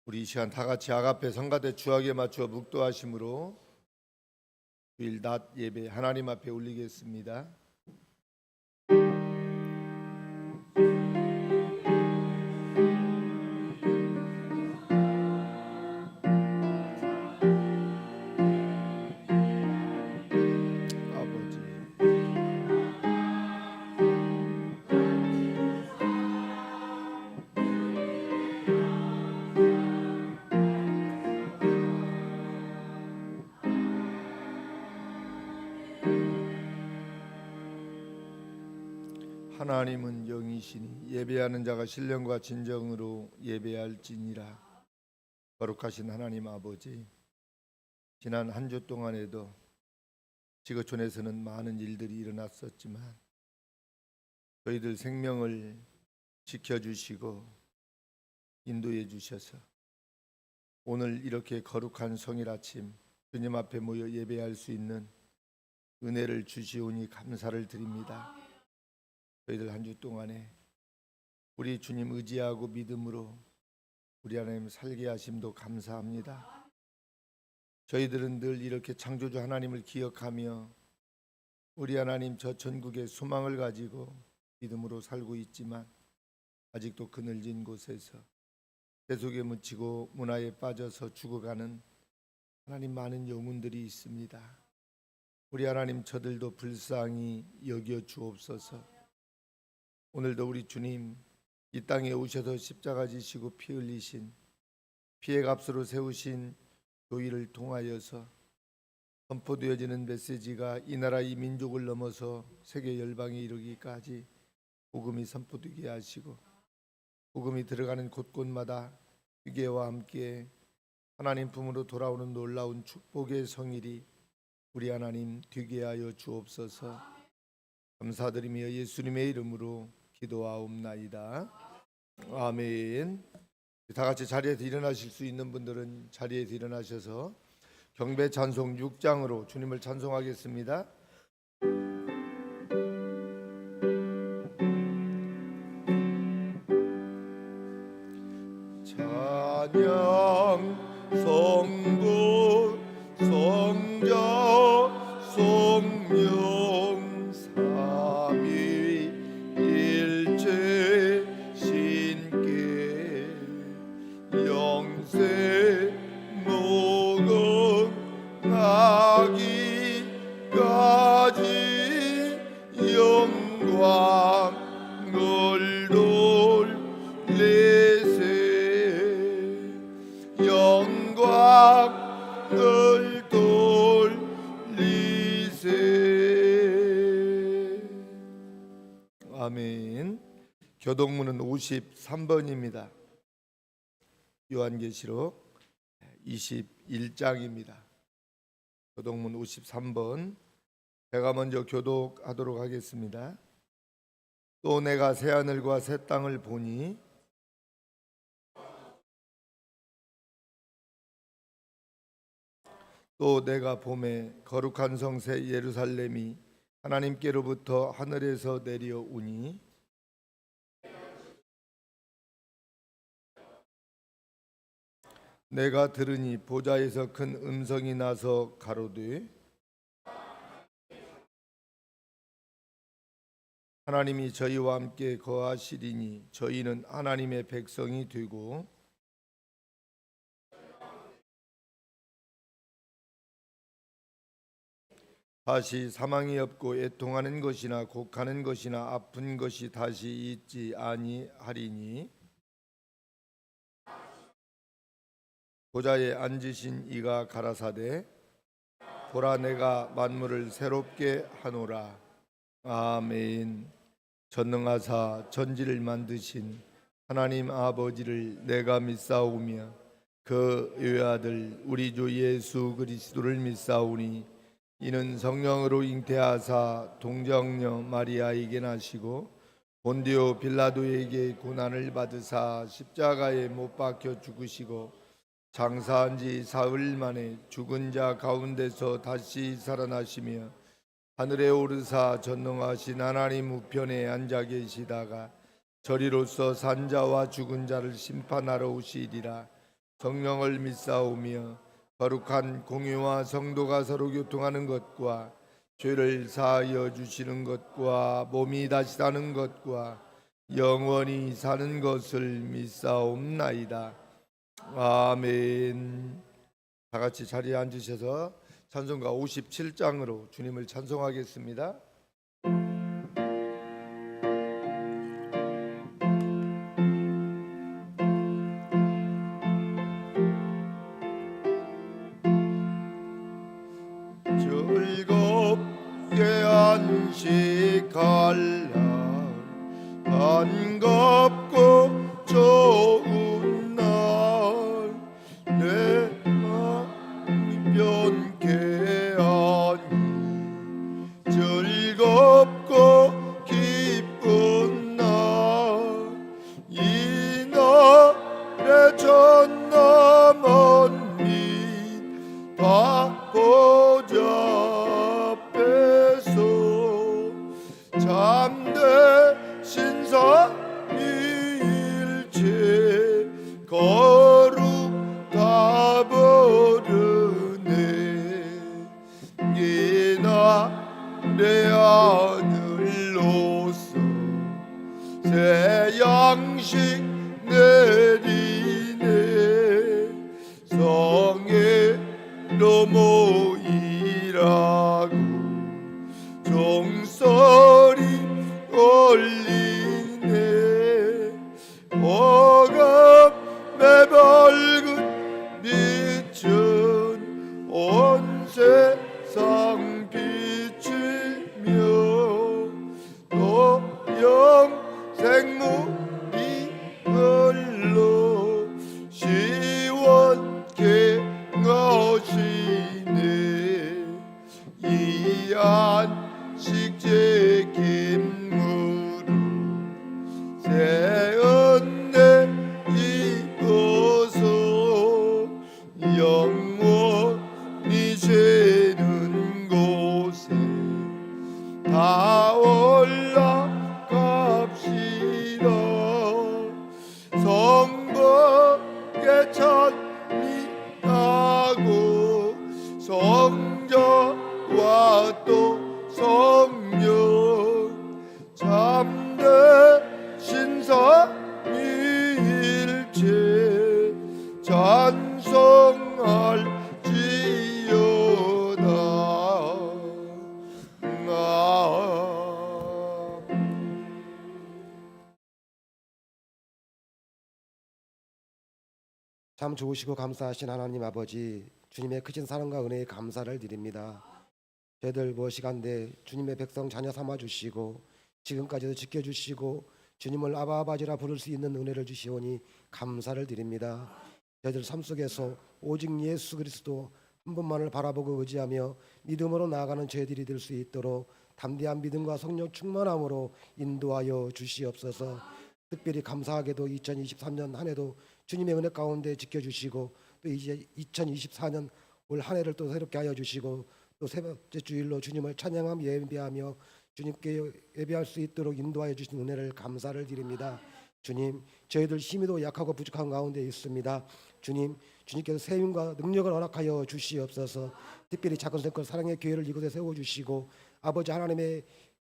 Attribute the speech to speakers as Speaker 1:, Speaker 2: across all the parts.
Speaker 1: 우리 이 시간 다 같이 아가페 성가대 주악에 맞추어 묵도하심으로 주일 낮 예배 하나님 앞에 올리겠습니다. 아버지 하나님은 영이시니 예배하는 자가 신령과 진정으로 예배할지니라. 거룩하신 하나님 아버지, 지난 한 주 동안에도 지구촌에서는 많은 일들이 일어났었지만 저희들 생명을 지켜주시고 인도해 주셔서 오늘 이렇게 거룩한 성일 아침 주님 앞에 모여 예배할 수 있는 은혜를 주시오니 감사를 드립니다. 저희들 한 주 동안에 우리 주님 의지하고 믿음으로 우리 하나님 살게 하심도 감사합니다. 저희들은 늘 이렇게 창조주 하나님을 기억하며 우리 하나님 저 전국의 소망을 가지고 믿음으로 살고 있지만 아직도 그늘진 곳에서 세속에 묻히고 문화에 빠져서 죽어가는 하나님 많은 영혼들이 있습니다. 우리 하나님 저들도 불쌍히 여겨 주옵소서. 오늘도 우리 주님 이 땅에 오셔서 십자가 지시고 피 흘리신 피의 값으로 세우신 교회를 통하여서 선포되어지는 메시지가 이 나라 이 민족을 넘어서 세계 열방에 이르기까지 복음이 선포되게 하시고 복음이 들어가는 곳곳마다 위계와 함께 하나님 품으로 돌아오는 놀라운 축복의 성일이 우리 하나님 되게 하여 주옵소서. 감사드리며 예수님의 이름으로 기도하옵나이다. 아멘. 다 같이 자리에서 일어나실 수 있는 분들은 자리에서 일어나셔서 경배 찬송 6장으로 주님을 찬송하겠습니다. 찬양 성부 성자 성령 삼위일체 신께 영세 무궁하기까지 영광을 돌리세 영광을 돌리세. 아멘. 교동문은 53번입니다. 요한계시록 21장입니다. 교동문 53번. 제가 먼저 교독하도록 하겠습니다. 또 내가 새하늘과 새 땅을 보니 또 내가 봄에 거룩한 성새 예루살렘이 하나님께로부터 하늘에서 내려오니 내가 들으니 보좌에서 큰 음성이 나서 가로되 하나님이 저희와 함께 거하시리니 저희는 하나님의 백성이 되고 다시 사망이 없고 애통하는 것이나 곡하는 것이나 아픈 것이 다시 있지 아니하리니 보좌에 앉으신 이가 가라사대 보라 내가 만물을 새롭게 하노라. 아멘. 전능하사 전지를 만드신 하나님 아버지를 내가 믿사오며 그 외아들 우리 주 예수 그리스도를 믿사오니 이는 성령으로 잉태하사 동정녀 마리아에게 나시고 본디오 빌라도에게 고난을 받으사 십자가에 못 박혀 죽으시고 장사한 지 사흘 만에 죽은 자 가운데서 다시 살아나시며 하늘에 오르사 전능하신 하나님 우편에 앉아 계시다가 저리로서 산자와 죽은 자를 심판하러 오시리라. 성령을 믿사오며 거룩한 공유와 성도가 서로 교통하는 것과 죄를 사하여 주시는 것과 몸이 다시 사는 것과 영원히 사는 것을 믿사옵나이다. 아멘. 다 같이 자리에 앉으셔서 찬송가 57장으로 주님을 찬송하겠습니다. 즐겁게 안식할 날 반갑고 좋은 날 내 마음이 변케 하니 즐겁고 기쁜 날 이 날의 전나 먼 민 다 보좌앞에서 참되신 삼위일체 거룩다 버르네 이 날의 하늘로서 새 양식 내리네 성회로 모이라고 종소리 올리네 오감에 밝은 빛은 온 세상 비치며 또 영생물이 흘러 시원케 하시네 이 안식제 김무로 새 은혜 입어서 영원히 새는 곳에 다 올라갑시다 성벽에 찬미하고 성자와 또 성령 참되신 삼위일체 찬송할지어다.
Speaker 2: 참 좋으시고 감사하신 하나님 아버지, 주님의 크신 사랑과 은혜에 감사를 드립니다. 저희들 무엇이간데 주님의 백성 자녀 삼아 주시고 지금까지도 지켜주시고 주님을 아바 아버지라 부를 수 있는 은혜를 주시오니 감사를 드립니다. 저희들 삶 속에서 오직 예수 그리스도 한 분만을 바라보고 의지하며 믿음으로 나아가는 저희들이 될 수 있도록 담대한 믿음과 성령 충만함으로 인도하여 주시옵소서. 특별히 감사하게도 2023년 한 해도 주님의 은혜 가운데 지켜주시고 또 이제 2024년 올 한 해를 또 새롭게 하여 주시고 또 세 번째 주일로 주님을 찬양하며 예배하며 주님께 예배할 수 있도록 인도하여 주신 은혜를 감사를 드립니다. 주님, 저희들 힘이도 약하고 부족한 가운데 있습니다. 주님, 주님께서 세움과 능력을 허락하여 주시옵소서. 특별히 작은 성걸 사랑의 교회를 이곳에 세워주시고 아버지 하나님의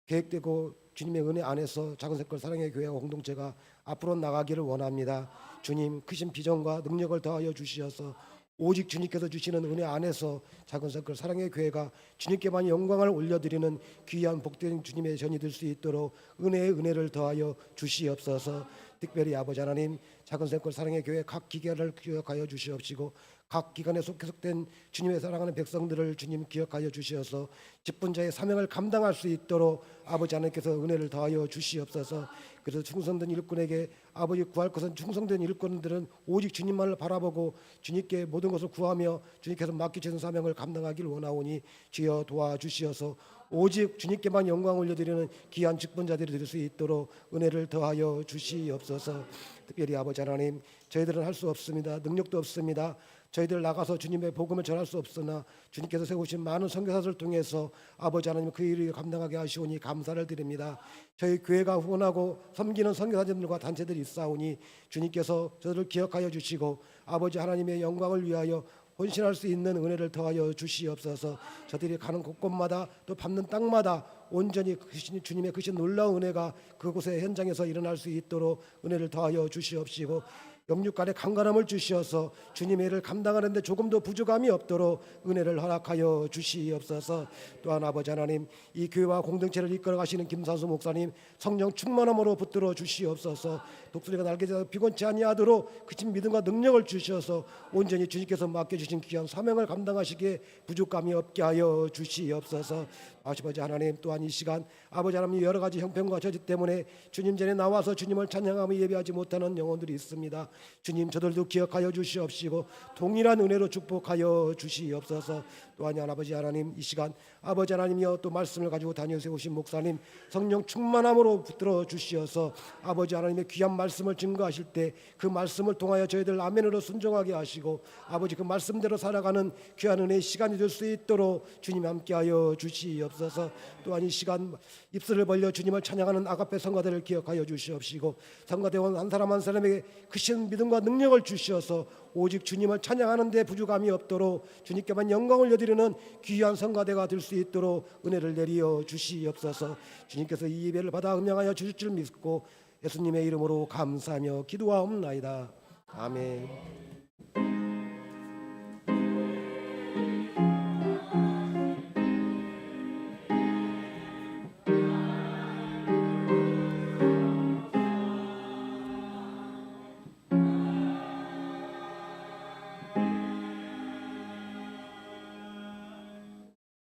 Speaker 2: 계획되고 주님의 은혜 안에서 작은 색깔 사랑의 교회와 공동체가 앞으로 나가기를 원합니다. 주님, 크신 비전과 능력을 더하여 주시어서 오직 주님께서 주시는 은혜 안에서 작은 색깔 사랑의 교회가 주님께만 영광을 올려드리는 귀한 복된 주님의 전이 될 수 있도록 은혜의 은혜를 더하여 주시옵소서. 특별히 아버지 하나님, 작은 색깔 사랑의 교회 각 기관을 기억하여 주시옵시고 각 기관에 속된 주님의 사랑하는 백성들을 주님 기억하여 주시어서 직분자의 사명을 감당할 수 있도록 아버지 하나님께서 은혜를 더하여 주시옵소서. 그래서 충성된 일꾼에게 아버지 구할 것은 충성된 일꾼들은 오직 주님만을 바라보고 주님께 모든 것을 구하며 주님께서 맡기신 사명을 감당하기를 원하오니 주여 도와주시어서 오직 주님께만 영광 올려드리는 귀한 직분자들이 될 수 있도록 은혜를 더하여 주시옵소서. 특별히 아버지 하나님, 저희들은 할 수 없습니다. 능력도 없습니다. 저희들 나가서 주님의 복음을 전할 수 없으나 주님께서 세우신 많은 선교사들을 통해서 아버지 하나님 그 일을 감당하게 하시오니 감사를 드립니다. 저희 교회가 후원하고 섬기는 선교사님들과 단체들이 있사오니 주님께서 저들을 기억하여 주시고 아버지 하나님의 영광을 위하여 헌신할 수 있는 은혜를 더하여 주시옵소서. 저들이 가는 곳곳마다 또 밟는 땅마다 온전히 주님의 크신 놀라운 은혜가 그곳의 현장에서 일어날 수 있도록 은혜를 더하여 주시옵시고 영육 간의 강건함을 주시어서 주님의 일을 감당하는 데 조금도 부족함이 없도록 은혜를 허락하여 주시옵소서. 또한 아버지 하나님 이 교회와 공동체를 이끌어 가시는 김산수 목사님 성령 충만함으로 붙들어 주시옵소서. 독수리가 날개에서 피곤치 아니하도록 그친 믿음과 능력을 주셔서 온전히 주님께서 맡겨주신 귀한 사명을 감당하시기에 부족함이 없게 하여 주시옵소서. 아버지 하나님 또한 이 시간 아버지 하나님 여러 가지 형편과 저지 때문에 주님 전에 나와서 주님을 찬양하며 예배하지 못하는 영혼들이 있습니다. 주님 저들도 기억하여 주시옵시고 동일한 은혜로 축복하여 주시옵소서. 또한 아버지 하나님 이 시간 아버지 하나님이여 또 말씀을 가지고 다녀오신 목사님 성령 충만함으로 붙들어 주시어서 아버지 하나님의 귀한 말씀을 증거하실 때 그 말씀을 통하여 저희들 아멘으로 순종하게 하시고 아버지 그 말씀대로 살아가는 귀한 은혜의 시간이 될 수 있도록 주님 함께하여 주시옵소서. 또한 이 시간 입술을 벌려 주님을 찬양하는 아가페 성가대를 기억하여 주시옵시고 성가대원 한 사람 한 사람에게 크신 믿음과 능력을 주시어서 오직 주님을 찬양하는 데 부족함이 없도록 주님께만 영광을 여드리는 귀한 성가대가 될 수 있도록 은혜를 내리어 주시옵소서. 주님께서 이 예배를 받아 음양하여 주실 줄 믿고 예수님의 이름으로 감사하며 기도하옵나이다. 아멘.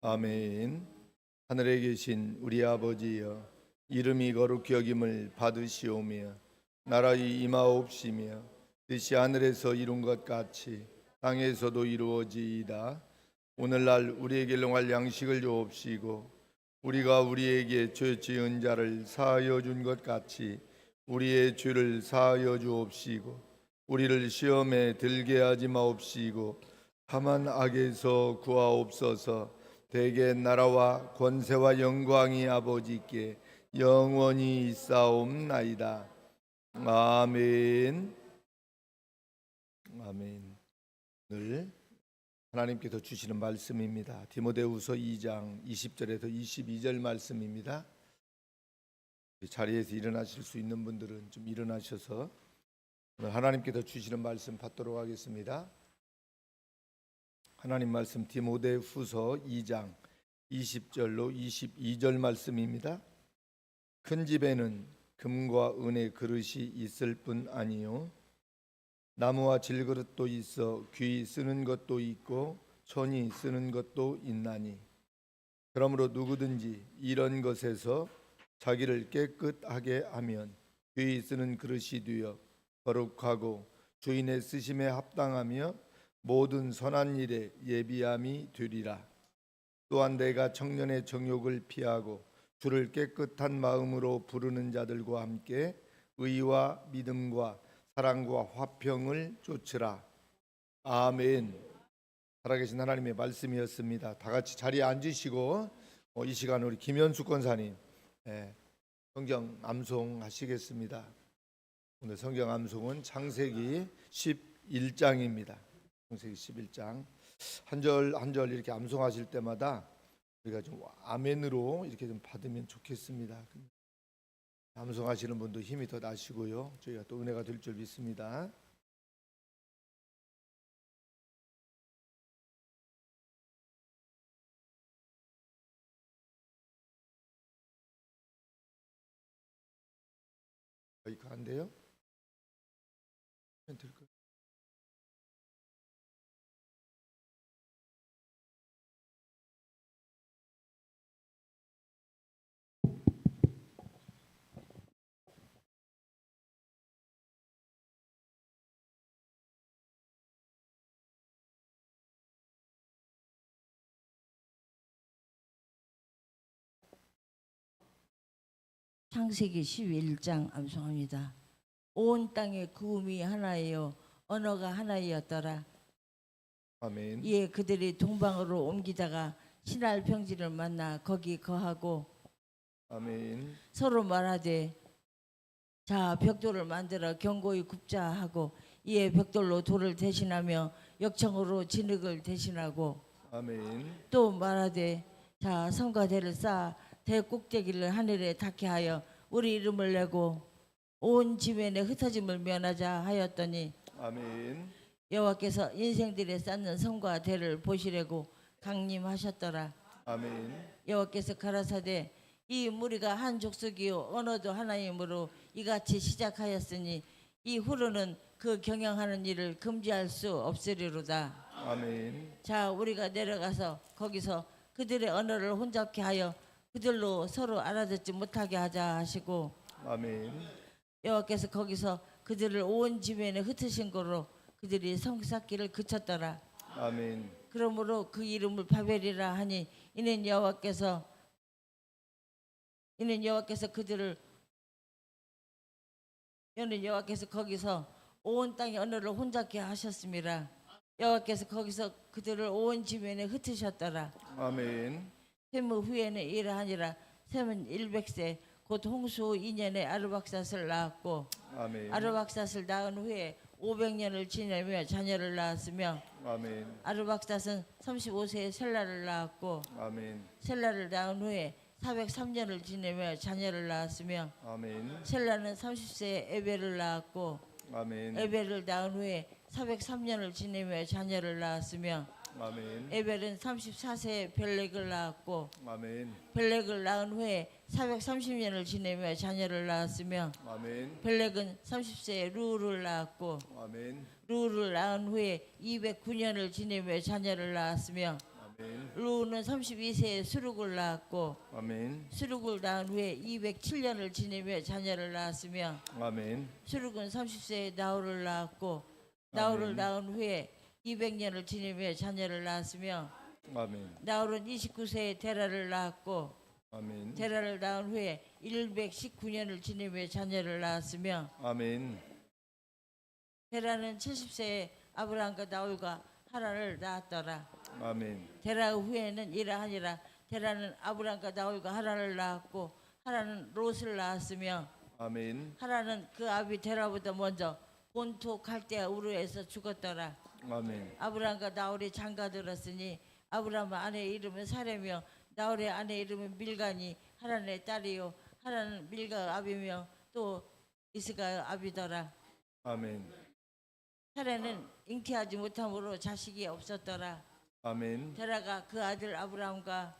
Speaker 1: 아멘. 하늘에 계신 우리 아버지여 이름이 거룩히 여김을 받으시오며 나라의 임하옵시며 뜻이 하늘에서 이룬 것 같이 땅에서도 이루어지이다. 오늘날 우리에게 일용할 양식을 주옵시고 우리가 우리에게 죄 지은 자를 사하여 준 것 같이 우리의 죄를 사하여 주옵시고 우리를 시험에 들게 하지 마옵시고 다만 악에서 구하옵소서. 대개 나라와 권세와 영광이 아버지께 영원히 있사옵나이다. 아멘. 아멘. 오늘 하나님께서 주시는 말씀입니다. 디모데후서 2장 20절에서 22절 말씀입니다. 자리에서 일어나실 수 있는 분들은 좀 일어나셔서 오늘 하나님께서 주시는 말씀 받도록 하겠습니다. 하나님 말씀 디모데후서 2장 20절로 22절 말씀입니다. 큰 집에는 금과 은의 그릇이 있을 뿐 아니요 나무와 질그릇도 있어 귀 쓰는 것도 있고 천이 쓰는 것도 있나니 그러므로 누구든지 이런 것에서 자기를 깨끗하게 하면 귀 쓰는 그릇이 되어 거룩하고 주인의 쓰심에 합당하며 모든 선한 일에 예비함이 되리라. 또한 내가 청년의 정욕을 피하고 주를 깨끗한 마음으로 부르는 자들과 함께 의와 믿음과 사랑과 화평을 쫓으라. 아멘. 살아계신 하나님의 말씀이었습니다. 다 같이 자리에 앉으시고 이 시간 우리 김현숙 권사님 성경 암송하시겠습니다. 오늘 성경 암송은 창세기 11장입니다. 창세기 11장 한 절 한 절 이렇게 암송하실 때마다 우리가 좀 아멘으로 이렇게 좀 받으면 좋겠습니다. 암송하시는 분도 힘이 더 나시고요. 저희가 또 은혜가 될 줄 믿습니다. 여기가 안 돼요? 될까요?
Speaker 3: 창세기 11장 암송합니다. 온 땅의 구음이 하나이요 언어가 하나이었더라.
Speaker 1: 아멘.
Speaker 3: 이에 그들이 동방으로 옮기다가 신할 평지를 만나 거기 거하고
Speaker 1: 아멘.
Speaker 3: 서로 말하되 자 벽돌을 만들어 견고히 굽자 하고 이에 벽돌로 돌을 대신하며 역청으로 진흙을 대신하고
Speaker 1: 아멘.
Speaker 3: 또 말하되 자 성과 대를 쌓아 대 꼭대기를 하늘에 닿게 하여 우리 이름을 내고 온 지면에 흩어짐을 면하자 하였더니
Speaker 1: 아멘.
Speaker 3: 여호와께서 인생들에 쌓는 성과 대를 보시려고 강림하셨더라.
Speaker 1: 아멘.
Speaker 3: 여호와께서 가라사대 이 무리가 한 족속이요 언어도 하나이므로 이같이 시작하였으니 이후로는 그 경영하는 일을 금지할 수 없으리로다.
Speaker 1: 아멘.
Speaker 3: 자 우리가 내려가서 거기서 그들의 언어를 혼잡케 하여 그들로 서로 알아듣지 못하게 하자 하시고
Speaker 1: 아멘.
Speaker 3: 여호와께서 거기서 그들을 온 지면에 흩으신 거로 그들이 성 쌓기를 그쳤더라.
Speaker 1: 아멘.
Speaker 3: 그러므로 그 이름을 바벨이라 하니 이는 여호와께서 거기서 온 땅의 언어를 혼잡게 하셨음이라. 여호와께서 거기서 그들을 온 지면에 흩으셨더라.
Speaker 1: 아멘.
Speaker 3: 셈 후에는 이러하니라. 셈은 100세 곧 홍수 2년에 아르박삿을 낳았고
Speaker 1: 아멘.
Speaker 3: 아르박삿을 낳은 후에 500년을 지내며 자녀를 낳았으며
Speaker 1: 아멘.
Speaker 3: 아르박삿은 35세에 셀라를 낳았고
Speaker 1: 아멘.
Speaker 3: 셀라를 낳은 후에 403년을 지내며 자녀를 낳았으며
Speaker 1: 아멘.
Speaker 3: 셀라는 30세에 에벨을 낳았고
Speaker 1: 아멘.
Speaker 3: 에벨을 낳은 후에 403년을 지내며 자녀를 낳았으며
Speaker 1: 아멘.
Speaker 3: 에벨은 34세에 벨렉을 낳았고
Speaker 1: 아멘.
Speaker 3: 벨렉을 낳은 후에 430년을 지내며 자녀를 낳았으며
Speaker 1: 아멘.
Speaker 3: 벨렉은 30세에 루를 낳았고
Speaker 1: 아멘.
Speaker 3: 루를 낳은 후에 209년을 지내며 자녀를 낳았으며
Speaker 1: 아멘.
Speaker 3: 루는 32세에 수룩을 낳았고
Speaker 1: 아멘.
Speaker 3: 수룩을 낳은 후에 207년을 지내며 자녀를 낳았으며
Speaker 1: 아멘.
Speaker 3: 수룩은 30세에 나홀을 낳았고 나홀을 낳은 후에 200년을 지내며 자녀를 낳았으며
Speaker 1: 아멘.
Speaker 3: 나홀은 29세에 데라를 낳았고
Speaker 1: 아멘.
Speaker 3: 데라를 낳은 후에 119년을 지내며 자녀를 낳았으며
Speaker 1: 아멘.
Speaker 3: 데라는 70세에 아브라함과 나홀과 하란을 낳았더라.
Speaker 1: 아멘.
Speaker 3: 데라 후에는 이러하니라. 데라는 아브라함과 나홀과 하란을 낳았고 하란은 롯을 낳았으며
Speaker 1: 아멘.
Speaker 3: 하란은 그 아비 데라보다 먼저 본토 갈대아 우르에서 죽었더라.
Speaker 1: 아멘.
Speaker 3: 아브라함과 나홀이 장가들었으니 아브라함의 아내 이름은 사레며 나홀의 아내 이름은 밀가니 하란의 딸이요 하란은 밀가 아비며 또 이스가 아비더라.
Speaker 1: 아멘.
Speaker 3: 사레는 잉태하지 못함으로 자식이 없었더라.
Speaker 1: 아멘.
Speaker 3: 데라가 그 아들 아브라함과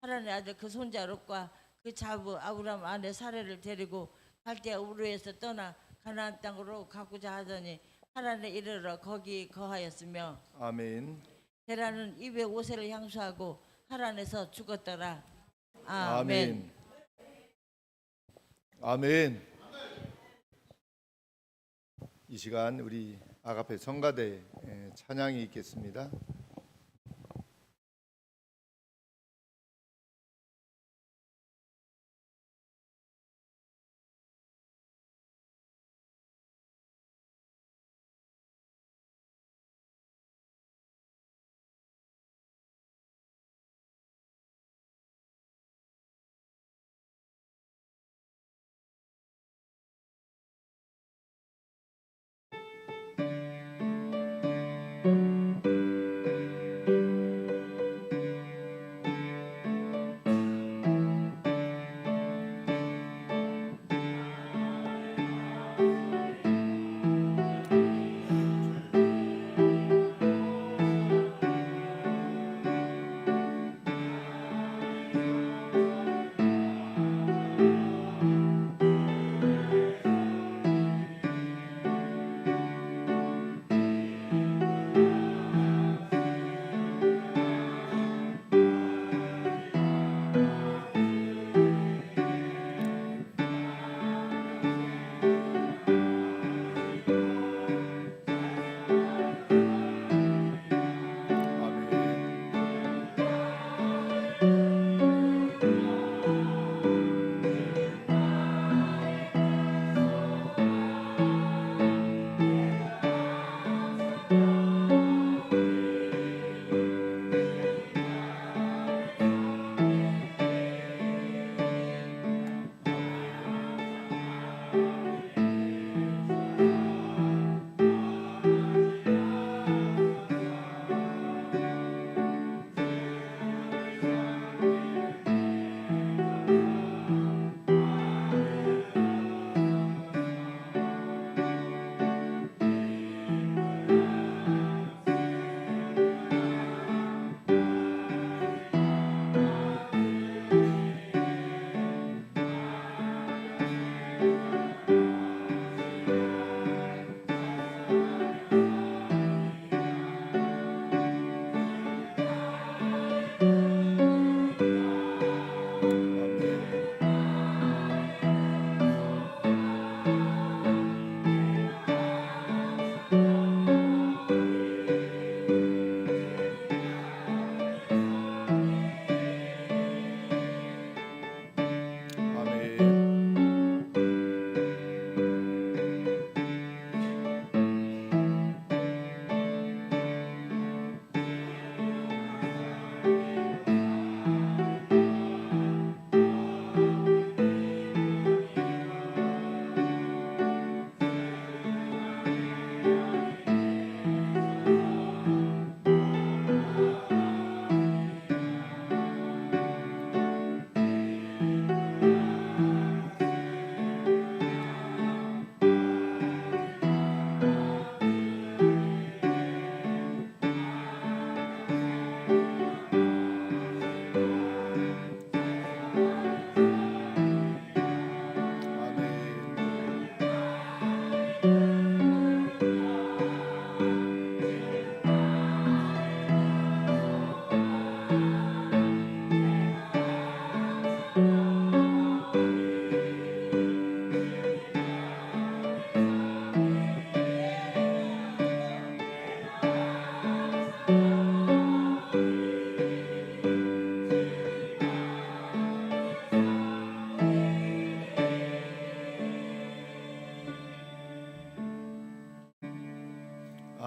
Speaker 3: 하란의 아들 그 손자 롯과 그 자부 아브라함 아내 사레를 데리고 갈대아 우르에서 떠나 가나안 땅으로 가고자 하더니 하란에 이르러 거기 거하였으며
Speaker 1: 아멘.
Speaker 3: 데라는 205세를 향수하고 하란에서 죽었더라. 아멘.
Speaker 1: 아멘. 아멘. 이 시간 우리 아가페 성가대 찬양이 있겠습니다.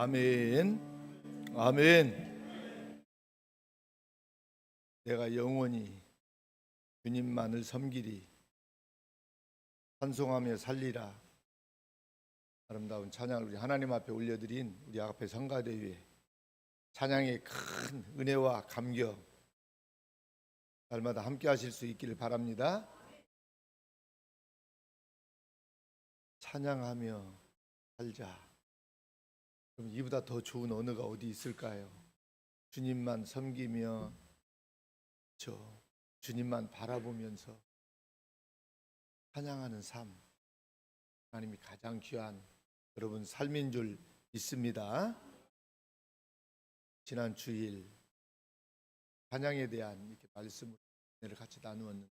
Speaker 1: 아멘. 아멘. 내가 영원히 주님만을 섬기리. 찬송하며 살리라. 아름다운 찬양을 우리 하나님 앞에 올려드린 우리 앞에 성가대회 찬양의 큰 은혜와 감격 날마다 함께 하실 수 있기를 바랍니다. 찬양하며 살자. 그럼 이보다 더 좋은 언어가 어디 있을까요? 주님만 섬기며 주님만 바라보면서 찬양하는 삶, 하나님이 가장 귀한 여러분 삶인 줄 믿습니다. 지난 주일 찬양에 대한 이렇게 말씀을 같이 나누었는데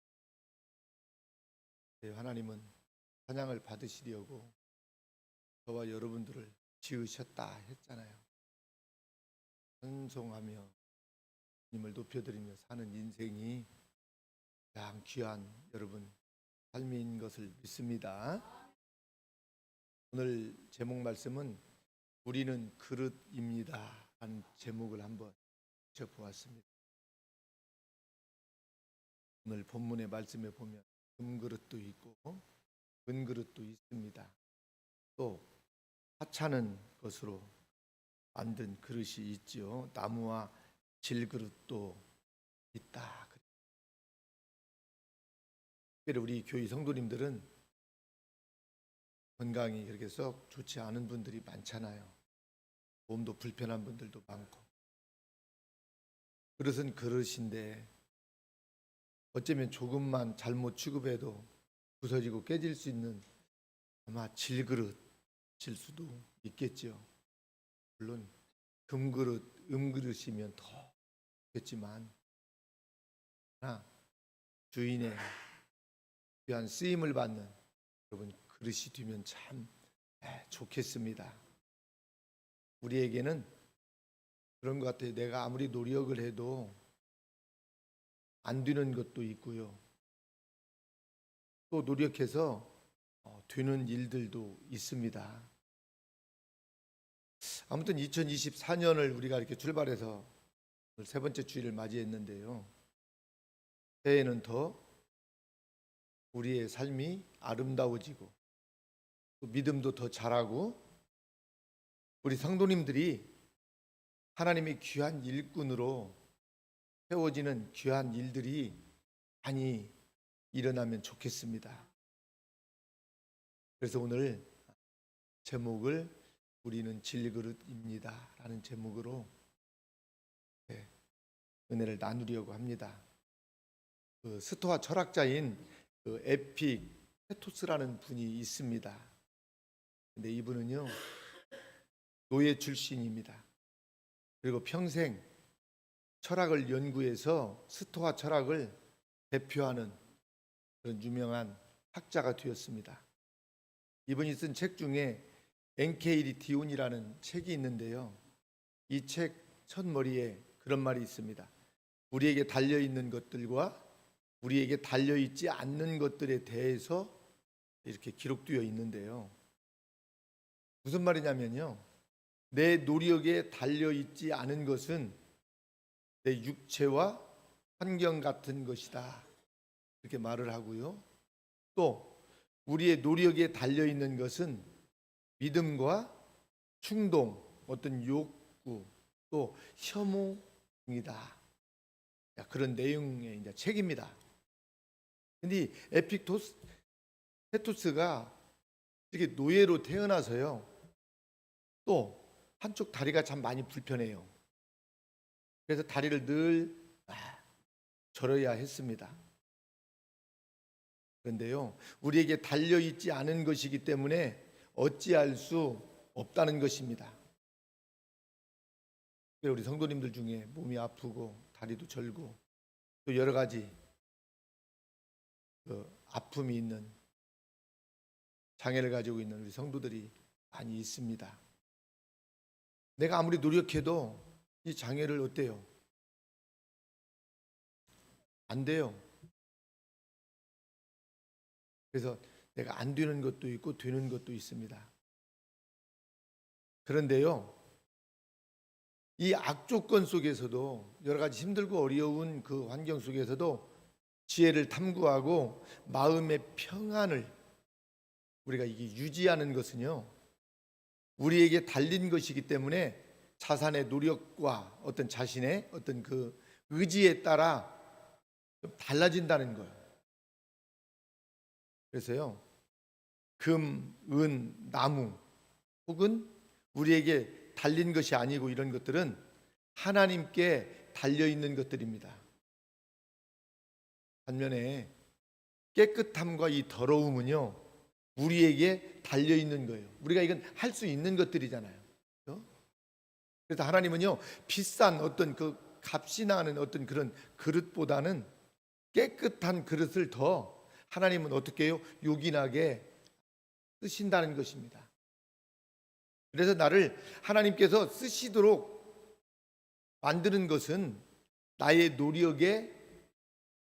Speaker 1: 하나님은 찬양을 받으시려고 저와 여러분들을 지으셨다 했잖아요. 찬송하며 주님을 높여드리며 사는 인생이 가장 귀한 여러분 삶인 것을 믿습니다. 오늘 제목 말씀은 우리는 그릇입니다 하는 제목을 한번 붙여보았습니다. 오늘 본문의 말씀에 보면 금그릇도 있고 은그릇도 있습니다. 또 하찮은 것으로 만든 그릇이 있죠. 나무와 질그릇도 있다. 특별히 우리 교회 성도님들은 건강이 그렇게 썩 좋지 않은 분들이 많잖아요. 몸도 불편한 분들도 많고. 그릇은 그릇인데 어쩌면 조금만 잘못 취급해도 부서지고 깨질 수 있는 아마 질그릇일 수도 있겠죠. 물론 금그릇, 은그릇이면 더 좋겠지만 주인의 귀한 쓰임을 받는 여러분 그릇이 되면 참 좋겠습니다. 우리에게는 그런 것 같아요. 내가 아무리 노력을 해도 안 되는 것도 있고요. 또 노력해서 되는 일들도 있습니다. 아무튼 2024년을 우리가 이렇게 출발해서 오늘 세 번째 주일을 맞이했는데요. 새해에는 더 우리의 삶이 아름다워지고 또 믿음도 더 자라고 우리 성도님들이 하나님의 귀한 일꾼으로 세워지는 귀한 일들이 많이 일어나면 좋겠습니다. 그래서 오늘 제목을 우리는 질그릇입니다 라는 제목으로 은혜를 나누려고 합니다. 그 스토아 철학자인 그 에픽테토스라는 분이 있습니다. 근데 이분은요 노예 출신입니다. 그리고 평생 철학을 연구해서 스토아 철학을 대표하는 그런 유명한 학자가 되었습니다. 이분이 쓴 책 중에 엔케이리 디온이라는 책이 있는데요. 이 책 첫머리에 그런 말이 있습니다. 우리에게 달려있는 것들과 우리에게 달려있지 않는 것들에 대해서 이렇게 기록되어 있는데요. 무슨 말이냐면요. 내 노력에 달려있지 않은 것은 내 육체와 환경 같은 것이다. 이렇게 말을 하고요. 또 우리의 노력에 달려있는 것은 믿음과 충동, 어떤 욕구, 또 혐오 등이다. 그런 내용의 이제 책입니다. 근데 에픽테토스가 이렇게 노예로 태어나서요. 또 한쪽 다리가 참 많이 불편해요. 그래서 다리를 늘 절어야 했습니다. 그런데요, 우리에게 달려있지 않은 것이기 때문에 어찌할 수 없다는 것입니다. 우리 성도님들 중에 몸이 아프고 다리도 절고 또 여러 가지 아픔이 있는 장애를 가지고 있는 우리 성도들이 많이 있습니다. 내가 아무리 노력해도 이 장애를 어때요? 안 돼요. 그래서 내가 안 되는 것도 있고 되는 것도 있습니다. 그런데요, 이 악조건 속에서도 여러 가지 힘들고 어려운 그 환경 속에서도 지혜를 탐구하고 마음의 평안을 우리가 이게 유지하는 것은요, 우리에게 달린 것이기 때문에 자산의 노력과 어떤 자신의 어떤 그 의지에 따라 좀 달라진다는 거예요. 그래서요, 금, 은, 나무 혹은 우리에게 달린 것이 아니고 이런 것들은 하나님께 달려 있는 것들입니다. 반면에 깨끗함과 이 더러움은요, 우리에게 달려 있는 거예요. 우리가 이건 할 수 있는 것들이잖아요. 그렇죠? 그래서 하나님은요, 비싼 어떤 그 값이 나는 어떤 그런 그릇보다는 깨끗한 그릇을 더 하나님은 어떻게 해요? 요긴하게 쓰신다는 것입니다. 그래서 나를 하나님께서 쓰시도록 만드는 것은 나의 노력에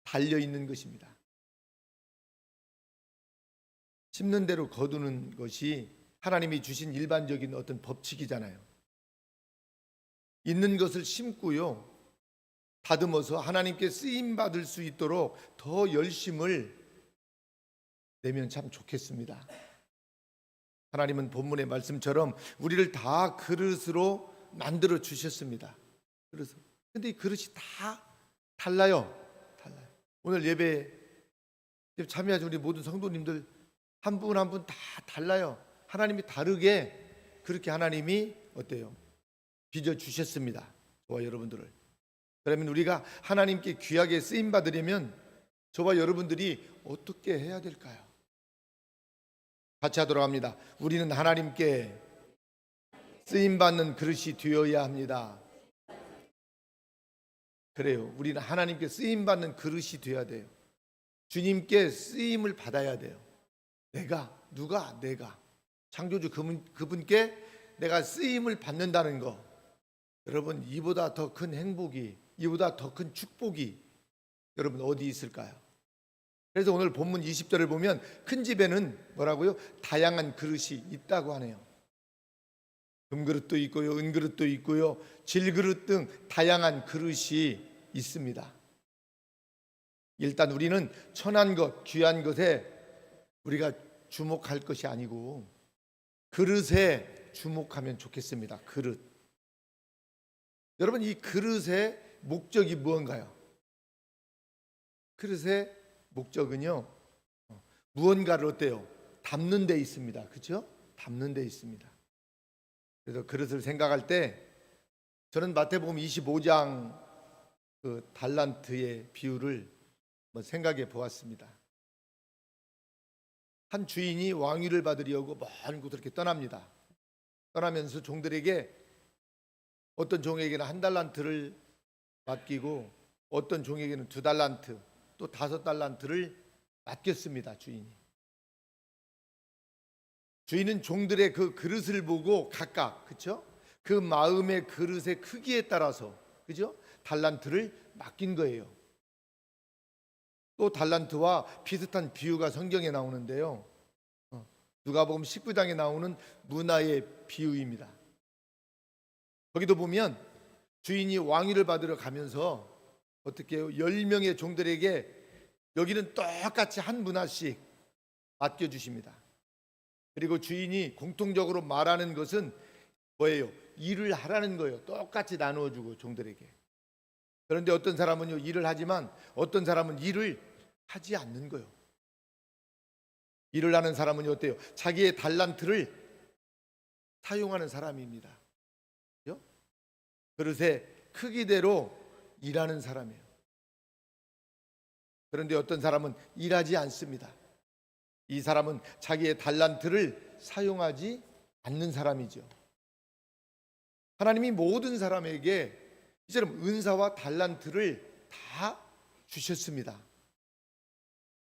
Speaker 1: 달려 있는 것입니다. 심는 대로 거두는 것이 하나님이 주신 일반적인 어떤 법칙이잖아요. 있는 것을 심고요, 다듬어서 하나님께 쓰임 받을 수 있도록 더 열심을 내면 참 좋겠습니다. 하나님은 본문의 말씀처럼 우리를 다 그릇으로 만들어 주셨습니다. 그래서 근데 이 그릇이 다 달라요. 오늘 예배 참여하신 우리 모든 성도님들 한 분 한 분 다 달라요. 하나님이 다르게 그렇게 하나님이 어때요? 빚어 주셨습니다. 저와 여러분들을. 그러면 우리가 하나님께 귀하게 쓰임 받으려면 저와 여러분들이 어떻게 해야 될까요? 같이 하도록 합니다. 우리는 하나님께 쓰임 받는 그릇이 되어야 합니다. 그래요. 우리는 하나님께 쓰임 받는 그릇이 되어야 돼요. 주님께 쓰임을 받아야 돼요. 내가 창조주 그분께 내가 쓰임을 받는다는 거, 여러분, 이보다 더 큰 행복이, 이보다 더 큰 축복이 여러분 어디 있을까요? 그래서 오늘 본문 20절을 보면 큰 집에는 뭐라고요? 다양한 그릇이 있다고 하네요. 금그릇도 있고요, 은그릇도 있고요, 질그릇 등 다양한 그릇이 있습니다. 일단 우리는 천한 것, 귀한 것에 우리가 주목할 것이 아니고 그릇에 주목하면 좋겠습니다. 그릇. 여러분, 이 그릇의 목적이 무언가요? 그릇의 목적은요, 무언가를 어때요? 담는 데 있습니다. 그렇죠? 담는 데 있습니다. 그래서 그릇을 생각할 때 저는 마태복음 25장 그 달란트의 비유를 생각해 보았습니다. 한 주인이 왕위를 받으려고 먼 곳으로 이렇게 떠납니다. 떠나면서 종들에게 어떤 종에게는 1달란트를 맡기고 어떤 종에게는 2달란트, 또 5달란트를 맡겼습니다. 주인은 종들의 그 그릇을 보고 각각, 그렇죠? 그 마음의 그릇의 크기에 따라서, 그죠? 달란트를 맡긴 거예요. 또 달란트와 비슷한 비유가 성경에 나오는데요, 누가복음 19장에 나오는 문화의 비유입니다. 거기도 보면 주인이 왕위를 받으러 가면서 어떻게 해요? 10명의 종들에게 여기는 똑같이 한 문화씩 맡겨주십니다. 그리고 주인이 공통적으로 말하는 것은 뭐예요? 일을 하라는 거예요. 똑같이 나누어주고 종들에게. 그런데 어떤 사람은요, 일을 하지만 어떤 사람은 일을 하지 않는 거예요. 일을 하는 사람은 어때요? 자기의 달란트를 사용하는 사람입니다. 그렇죠? 그릇의 크기대로 일하는 사람이에요. 그런데 어떤 사람은 일하지 않습니다. 이 사람은 자기의 달란트를 사용하지 않는 사람이죠. 하나님이 모든 사람에게 이처럼 은사와 달란트를 다 주셨습니다.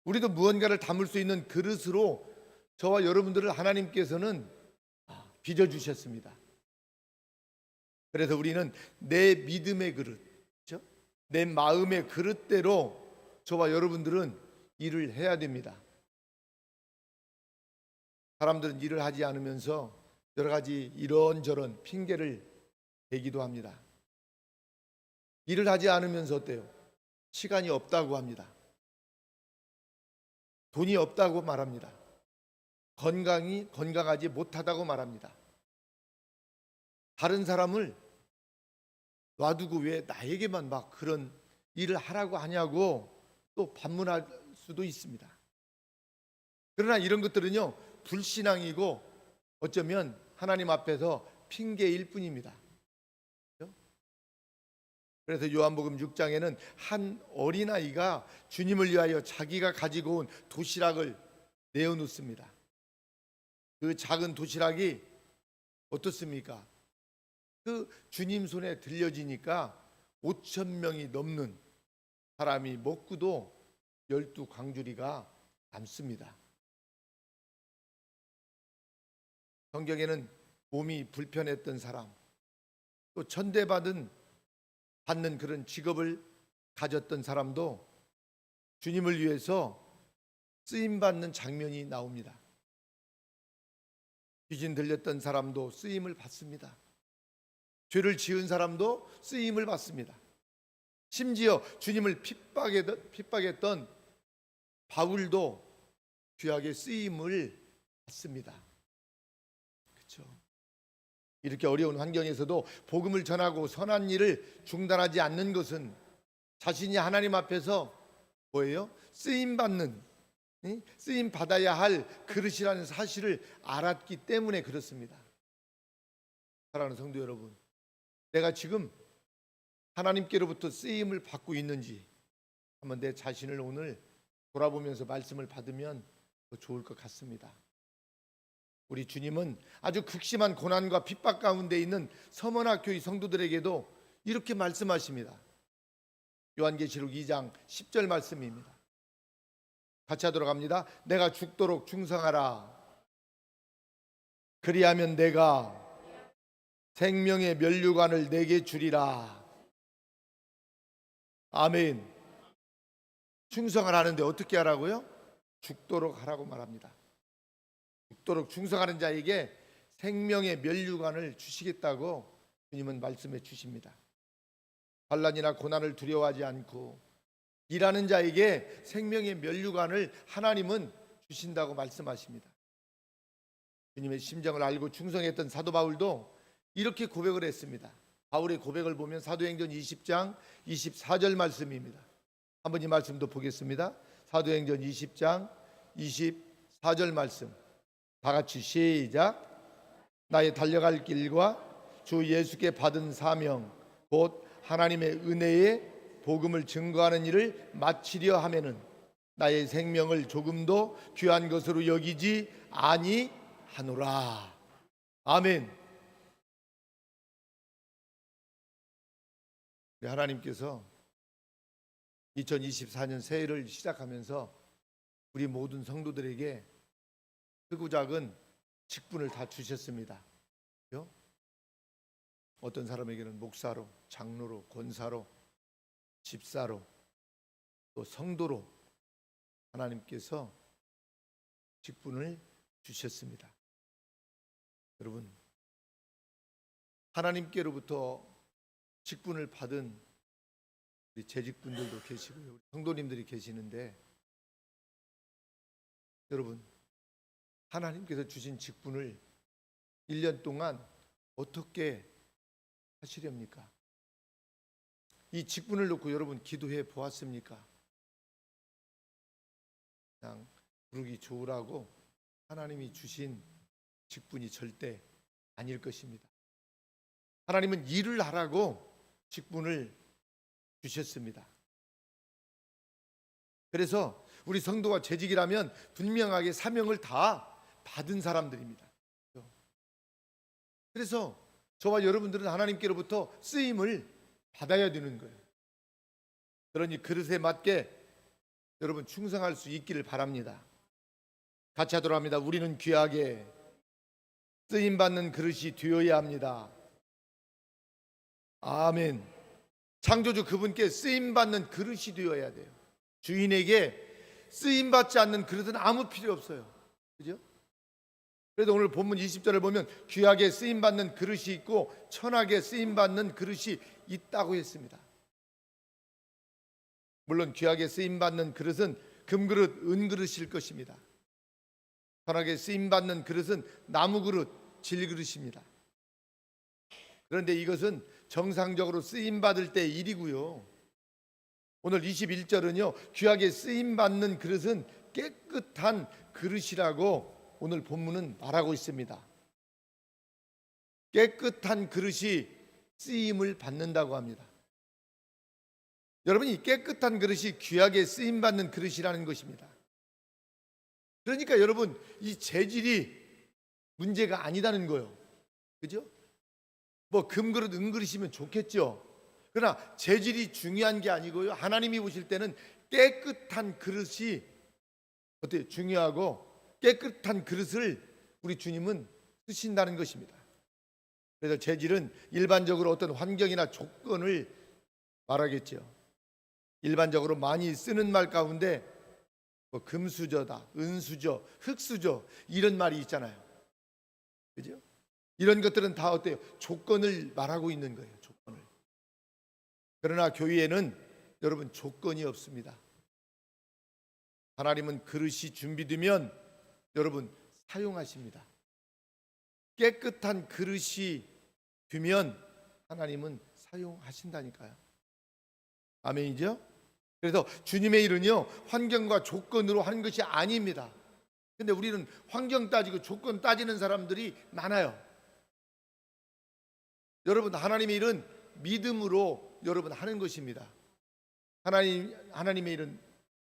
Speaker 1: 우리도 무언가를 담을 수 있는 그릇으로 저와 여러분들을 하나님께서는 빚어주셨습니다. 그래서 우리는 내 믿음의 그릇, 그렇죠? 내 마음의 그릇대로 저와 여러분들은 일을 해야 됩니다. 사람들은 일을 하지 않으면서 여러 가지 이런저런 핑계를 대기도 합니다. 일을 하지 않으면서 어때요? 시간이 없다고 합니다. 돈이 없다고 말합니다. 건강하지 못하다고 말합니다. 다른 사람을 놔두고 왜 나에게만 막 그런 일을 하라고 하냐고 또 반문할 수도 있습니다. 그러나 이런 것들은요, 불신앙이고 어쩌면 하나님 앞에서 핑계일 뿐입니다. 그래서 요한복음 6장에는 한 어린아이가 주님을 위하여 자기가 가지고 온 도시락을 내어놓습니다. 그 작은 도시락이 어떻습니까? 그 주님 손에 들려지니까 5천 명이 넘는 사람이 먹고도 12광주리가 남습니다. 성경에는 몸이 불편했던 사람, 또 천대받는 그런 직업을 가졌던 사람도 주님을 위해서 쓰임받는 장면이 나옵니다. 귀신 들렸던 사람도 쓰임을 받습니다. 죄를 지은 사람도 쓰임을 받습니다. 심지어 주님을 핍박했던 바울도 귀하게 쓰임을 받습니다. 그렇죠? 이렇게 어려운 환경에서도 복음을 전하고 선한 일을 중단하지 않는 것은 자신이 하나님 앞에서 뭐예요? 쓰임 받아야 할 그릇이라는 사실을 알았기 때문에 그렇습니다. 사랑하는 성도 여러분, 내가 지금 하나님께로부터 쓰임을 받고 있는지 한번 내 자신을 오늘 돌아보면서 말씀을 받으면 더 좋을 것 같습니다. 우리 주님은 아주 극심한 고난과 핍박 가운데 있는 서머나 교회 성도들에게도 이렇게 말씀하십니다. 요한계시록 2장 10절 말씀입니다. 같이 하도록 합니다. 내가 죽도록 충성하라. 그리하면 내가 생명의 면류관을 내게 주리라. 아멘. 충성을 하는데 어떻게 하라고요? 죽도록 하라고 말합니다. 죽도록 충성하는 자에게 생명의 면류관을 주시겠다고 주님은 말씀해 주십니다. 환난이나 고난을 두려워하지 않고 일하는 자에게 생명의 면류관을 하나님은 주신다고 말씀하십니다. 주님의 심정을 알고 충성했던 사도 바울도 이렇게 고백을 했습니다. 바울의 고백을 보면 사도행전 20장 24절 말씀입니다. 한번 이 말씀도 보겠습니다. 사도행전 20장 24절 말씀, 다 같이 시작. 나의 달려갈 길과 주 예수께 받은 사명 곧 하나님의 은혜의 복음을 증거하는 일을 마치려 하면은 나의 생명을 조금도 귀한 것으로 여기지 아니하노라. 아멘. 하나님께서 2024년 새해를 시작하면서 우리 모든 성도들에게 크고 작은 직분을 다 주셨습니다. 어떤 사람에게는 목사로, 장로로, 권사로, 집사로, 또 성도로 하나님께서 직분을 주셨습니다. 여러분, 하나님께로부터 직분을 받은 우리 재직분들도 계시고요, 우리 성도님들이 계시는데, 여러분, 하나님께서 주신 직분을 1년 동안 어떻게 하시렵니까? 이 직분을 놓고 여러분 기도해 보았습니까? 그냥 부르기 좋으라고 하나님이 주신 직분이 절대 아닐 것입니다. 하나님은 일을 하라고 직분을 주셨습니다. 그래서 우리 성도가 재직이라면 분명하게 사명을 다 받은 사람들입니다. 그래서 저와 여러분들은 하나님께로부터 쓰임을 받아야 되는 거예요. 그러니 그릇에 맞게 여러분 충성할 수 있기를 바랍니다. 같이 하도록 합니다. 우리는 귀하게 쓰임받는 그릇이 되어야 합니다. 아멘. 창조주 그분께 쓰임받는 그릇이 되어야 돼요. 주인에게 쓰임받지 않는 그릇은 아무 필요 없어요. 그죠? 그래서 오늘 본문 20절을 보면 귀하게 쓰임받는 그릇이 있고 천하게 쓰임받는 그릇이 있다고 했습니다. 물론 귀하게 쓰임 받는 그릇은 금그릇, 은그릇일 것입니다. 선하게 쓰임 받는 그릇은 나무 그릇, 질그릇입니다. 그런데 이것은 정상적으로 쓰임 받을 때 일이고요. 오늘 21절은요, 귀하게 쓰임 받는 그릇은 깨끗한 그릇이라고 오늘 본문은 말하고 있습니다. 깨끗한 그릇이 쓰임을 받는다고 합니다. 여러분, 이 깨끗한 그릇이 귀하게 쓰임 받는 그릇이라는 것입니다. 그러니까 여러분, 이 재질이 문제가 아니다는 거예요. 그죠? 뭐 금그릇, 은그릇이면 좋겠죠. 그러나 재질이 중요한 게 아니고요. 하나님이 보실 때는 깨끗한 그릇이 어때요? 중요하고 깨끗한 그릇을 우리 주님은 쓰신다는 것입니다. 그래서 재질은 일반적으로 어떤 환경이나 조건을 말하겠죠. 일반적으로 많이 쓰는 말 가운데 뭐 금수저다, 은수저, 흙수저 이런 말이 있잖아요. 그죠? 이런 것들은 다 어때요? 조건을 말하고 있는 거예요. 조건을. 그러나 교회에는 여러분 조건이 없습니다. 하나님은 그릇이 준비되면 여러분 사용하십니다. 깨끗한 그릇이 되면 하나님은 사용하신다니까요. 아멘이죠? 그래서 주님의 일은요, 환경과 조건으로 하는 것이 아닙니다. 근데 우리는 환경 따지고 조건 따지는 사람들이 많아요. 여러분, 하나님의 일은 믿음으로 여러분 하는 것입니다. 하나님의 일은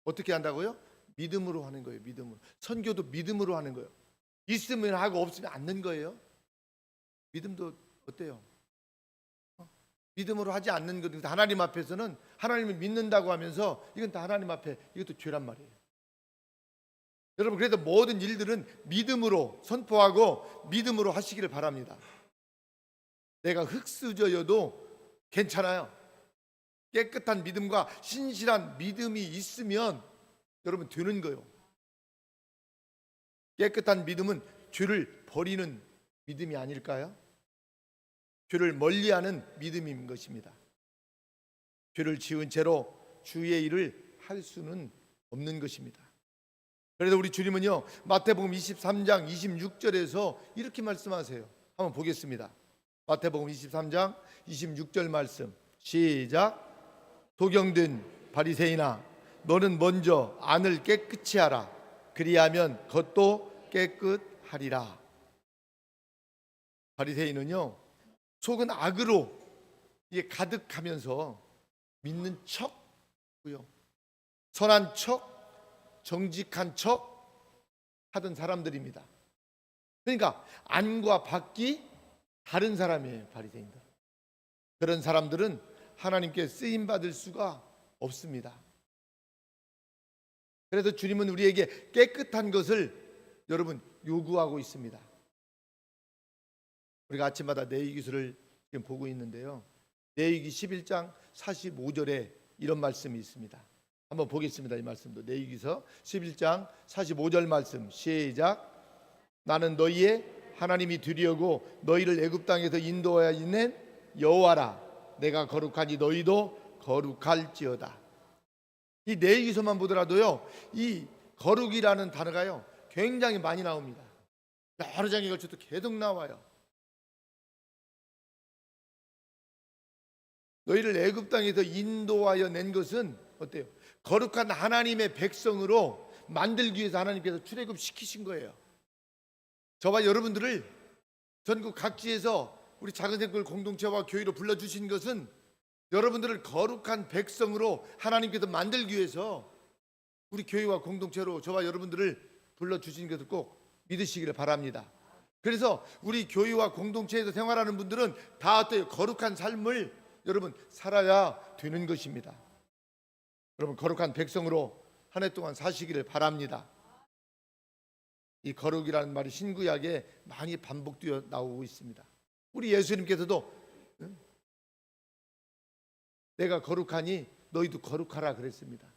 Speaker 1: 어떻게 한다고요? 믿음으로 하는 거예요. 믿음으로. 선교도 믿음으로 하는 거예요. 있으면 하고 없으면 않는 거예요. 믿음도 어때요? 믿음으로 하지 않는 것, 하나님 앞에서는 하나님을 믿는다고 하면서 이건 다 하나님 앞에 이것도 죄란 말이에요. 여러분, 그래서 모든 일들은 믿음으로 선포하고 믿음으로 하시기를 바랍니다. 내가 흙수저여도 괜찮아요. 깨끗한 믿음과 신실한 믿음이 있으면 여러분 되는 거예요. 깨끗한 믿음은 죄를 버리는 믿음이 아닐까요? 죄를 멀리하는 믿음인 것입니다. 죄를 지은 채로 주의 일을 할 수는 없는 것입니다. 그래서 우리 주님은요, 마태복음 23장 26절에서 이렇게 말씀하세요. 한번 보겠습니다. 마태복음 23장 26절 말씀 시작. 도경든 바리새인아, 너는 먼저 안을 깨끗이 하라. 그리하면 겉도 깨끗하리라. 바리새인은요, 속은 악으로 이게 가득하면서 믿는 척고요, 선한 척, 정직한 척 하던 사람들입니다. 그러니까 안과 밖이 다른 사람이에요. 바리새인들. 그런 사람들은 하나님께 쓰임 받을 수가 없습니다. 그래서 주님은 우리에게 깨끗한 것을 여러분 요구하고 있습니다. 우리가 아침마다 내위기서를 지금 보고 있는데요, 내위기 11장 45절에 이런 말씀이 있습니다. 한번 보겠습니다. 이 말씀도 내위기서 11장 45절 말씀 시작. 나는 너희의 하나님이 되려고 너희를 애굽 땅에서 인도하여 있는 여호와라. 내가 거룩하니 너희도 거룩할지어다. 이 내위기서만 보더라도요, 이 거룩이라는 단어가요 굉장히 많이 나옵니다. 여러 장에 걸쳐서 계속 나와요. 너희를 애굽 땅에서 인도하여 낸 것은 어때요? 거룩한 하나님의 백성으로 만들기 위해서 하나님께서 출애굽 시키신 거예요. 저와 여러분들을 전국 각지에서 우리 작은 생굴 공동체와 교회로 불러주신 것은 여러분들을 거룩한 백성으로 하나님께서 만들기 위해서 우리 교회와 공동체로 저와 여러분들을 불러주신 것을 꼭 믿으시기를 바랍니다. 그래서 우리 교회와 공동체에서 생활하는 분들은 다 어때요? 거룩한 삶을 여러분 살아야 되는 것입니다. 여러분 거룩한 백성으로 한 해 동안 사시기를 바랍니다. 이 거룩이라는 말이 신구약에 많이 반복되어 나오고 있습니다. 우리 예수님께서도 내가 거룩하니 너희도 거룩하라 그랬습니다.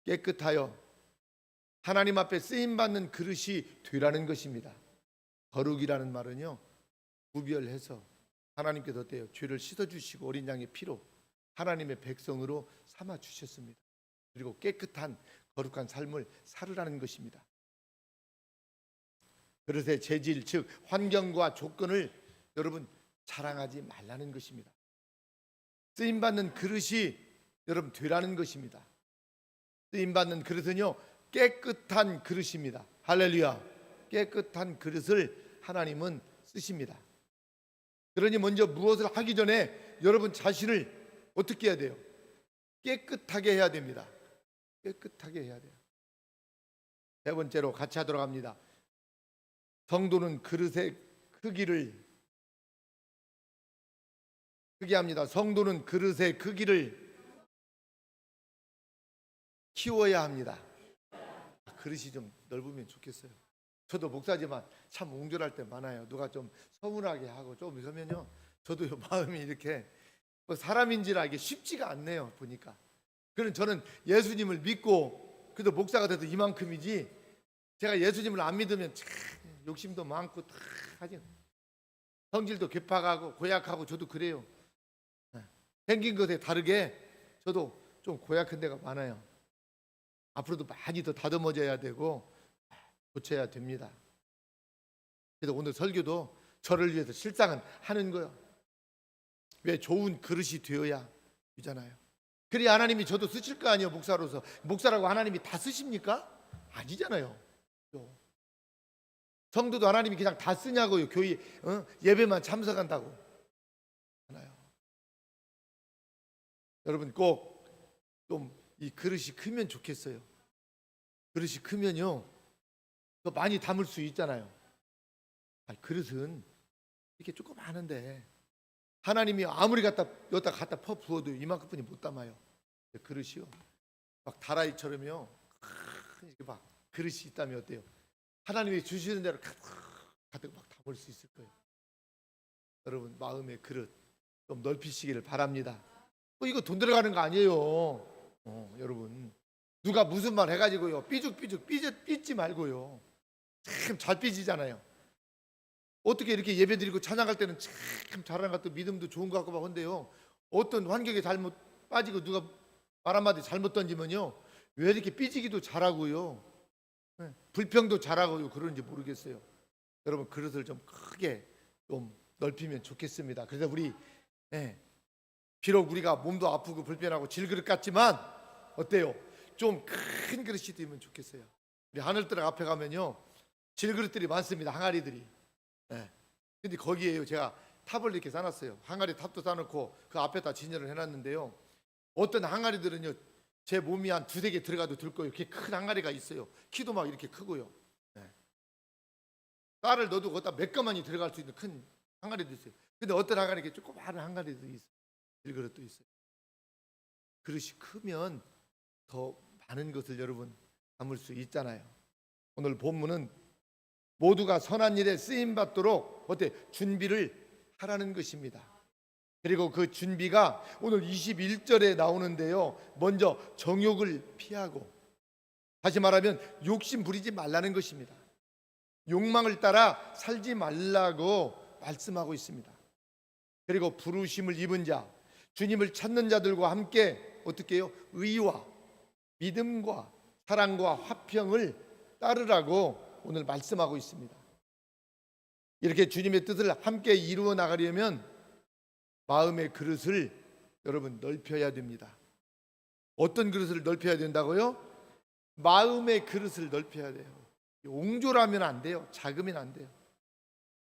Speaker 1: 깨끗하여 하나님 앞에 쓰임받는 그릇이 되라는 것입니다. 거룩이라는 말은요, 구별해서 하나님께서 어때요? 죄를 씻어주시고 어린 양의 피로 하나님의 백성으로 삼아 주셨습니다. 그리고 깨끗한 거룩한 삶을 살으라는 것입니다. 그릇의 재질, 즉 환경과 조건을 여러분 자랑하지 말라는 것입니다. 쓰임받는 그릇이 여러분 되라는 것입니다. 쓰임받는 그릇은요 깨끗한 그릇입니다. 할렐루야. 깨끗한 그릇을 하나님은 쓰십니다. 그러니 먼저 무엇을 하기 전에 여러분 자신을 어떻게 해야 돼요? 깨끗하게 해야 됩니다. 깨끗하게 해야 돼요. 세 번째로 같이 하도록 합니다. 성도는 그릇의 크기를 크게 합니다. 성도는 그릇의 크기를 키워야 합니다. 그릇이 좀 넓으면 좋겠어요. 저도 목사지만 참 옹졸할 때 많아요. 누가 좀 서운하게 하고 좀 이러면요 저도 마음이 이렇게 사람인지라 이게 쉽지가 않네요. 보니까 그는 저는 예수님을 믿고 그래도 목사가 돼도 이만큼이지, 제가 예수님을 안 믿으면 참 욕심도 많고 다 하지, 성질도 괴팍하고 고약하고 저도 그래요. 생긴 것에 다르게 저도 좀 고약한 데가 많아요. 앞으로도 많이 더 다듬어져야 되고 고쳐야 됩니다. 그래서 오늘 설교도 저를 위해서 실상은 하는 거예요. 왜? 좋은 그릇이 되어야 되잖아요. 그래야 하나님이 저도 쓰실 거 아니에요. 목사로서. 목사라고 하나님이 다 쓰십니까? 아니잖아요. 성도도 하나님이 그냥 다 쓰냐고요. 교회 예배만 참석한다고 하나요. 여러분 꼭 좀 이 그릇이 크면 좋겠어요. 그릇이 크면요 더 많이 담을 수 있잖아요. 그릇은 이렇게 조금 하는데 하나님이 아무리 여기다 갖다 퍼 부어도 이만큼뿐이 못 담아요. 그릇이요 막 다라이처럼요 이렇게 막 그릇이 있다면 어때요? 하나님이 주시는 대로 가득 막 담을 수 있을 거예요. 여러분 마음의 그릇 좀 넓히시기를 바랍니다. 이거 돈 들어가는 거 아니에요. 여러분 누가 무슨 말 해가지고요 삐죽삐죽 삐지 말고요. 참 잘 삐지잖아요. 어떻게 이렇게 예배드리고 찬양할 때는 참 잘하는 것 같고 믿음도 좋은 것 같고 막 한데요 어떤 환경에 잘못 빠지고 누가 말 한마디 잘못 던지면요 왜 이렇게 삐지기도 잘하고요 불평도 잘하고요 그런지 모르겠어요. 여러분 그릇을 좀 크게 좀 넓히면 좋겠습니다. 그래서 우리 비록 우리가 몸도 아프고 불편하고 질그릇 같지만 어때요? 좀 큰 그릇이 되면 좋겠어요. 우리 하늘뜰 앞에 가면요 질그릇들이 많습니다. 항아리들이. 근데 거기에요 제가 탑을 이렇게 쌓았어요. 항아리 탑도 쌓아놓고 그 앞에다 진열을 해놨는데요 어떤 항아리들은요 제 몸이 한 두세 개 들어가도 들 거예요. 이렇게 큰 항아리가 있어요. 키도 막 이렇게 크고요. 쌀을 넣어도 거기다 몇 가만이 들어갈 수 있는 큰 항아리도 있어요. 근데 어떤 항아리 이렇게 조그마한 항아리도 있어요. 질그릇도 있어요. 그릇이 크면 더 많은 것을 여러분 담을 수 있잖아요. 오늘 본문은 모두가 선한 일에 쓰임 받도록 준비를 하라는 것입니다. 그리고 그 준비가 오늘 21절에 나오는데요 먼저 정욕을 피하고, 다시 말하면 욕심 부리지 말라는 것입니다. 욕망을 따라 살지 말라고 말씀하고 있습니다. 그리고 부르심을 입은 자, 주님을 찾는 자들과 함께 어떻게 해요? 의와 믿음과 사랑과 화평을 따르라고 오늘 말씀하고 있습니다. 이렇게 주님의 뜻을 함께 이루어 나가려면 마음의 그릇을 여러분 넓혀야 됩니다. 어떤 그릇을 넓혀야 된다고요? 마음의 그릇을 넓혀야 돼요. 옹졸하면 안 돼요. 작으면 안 돼요.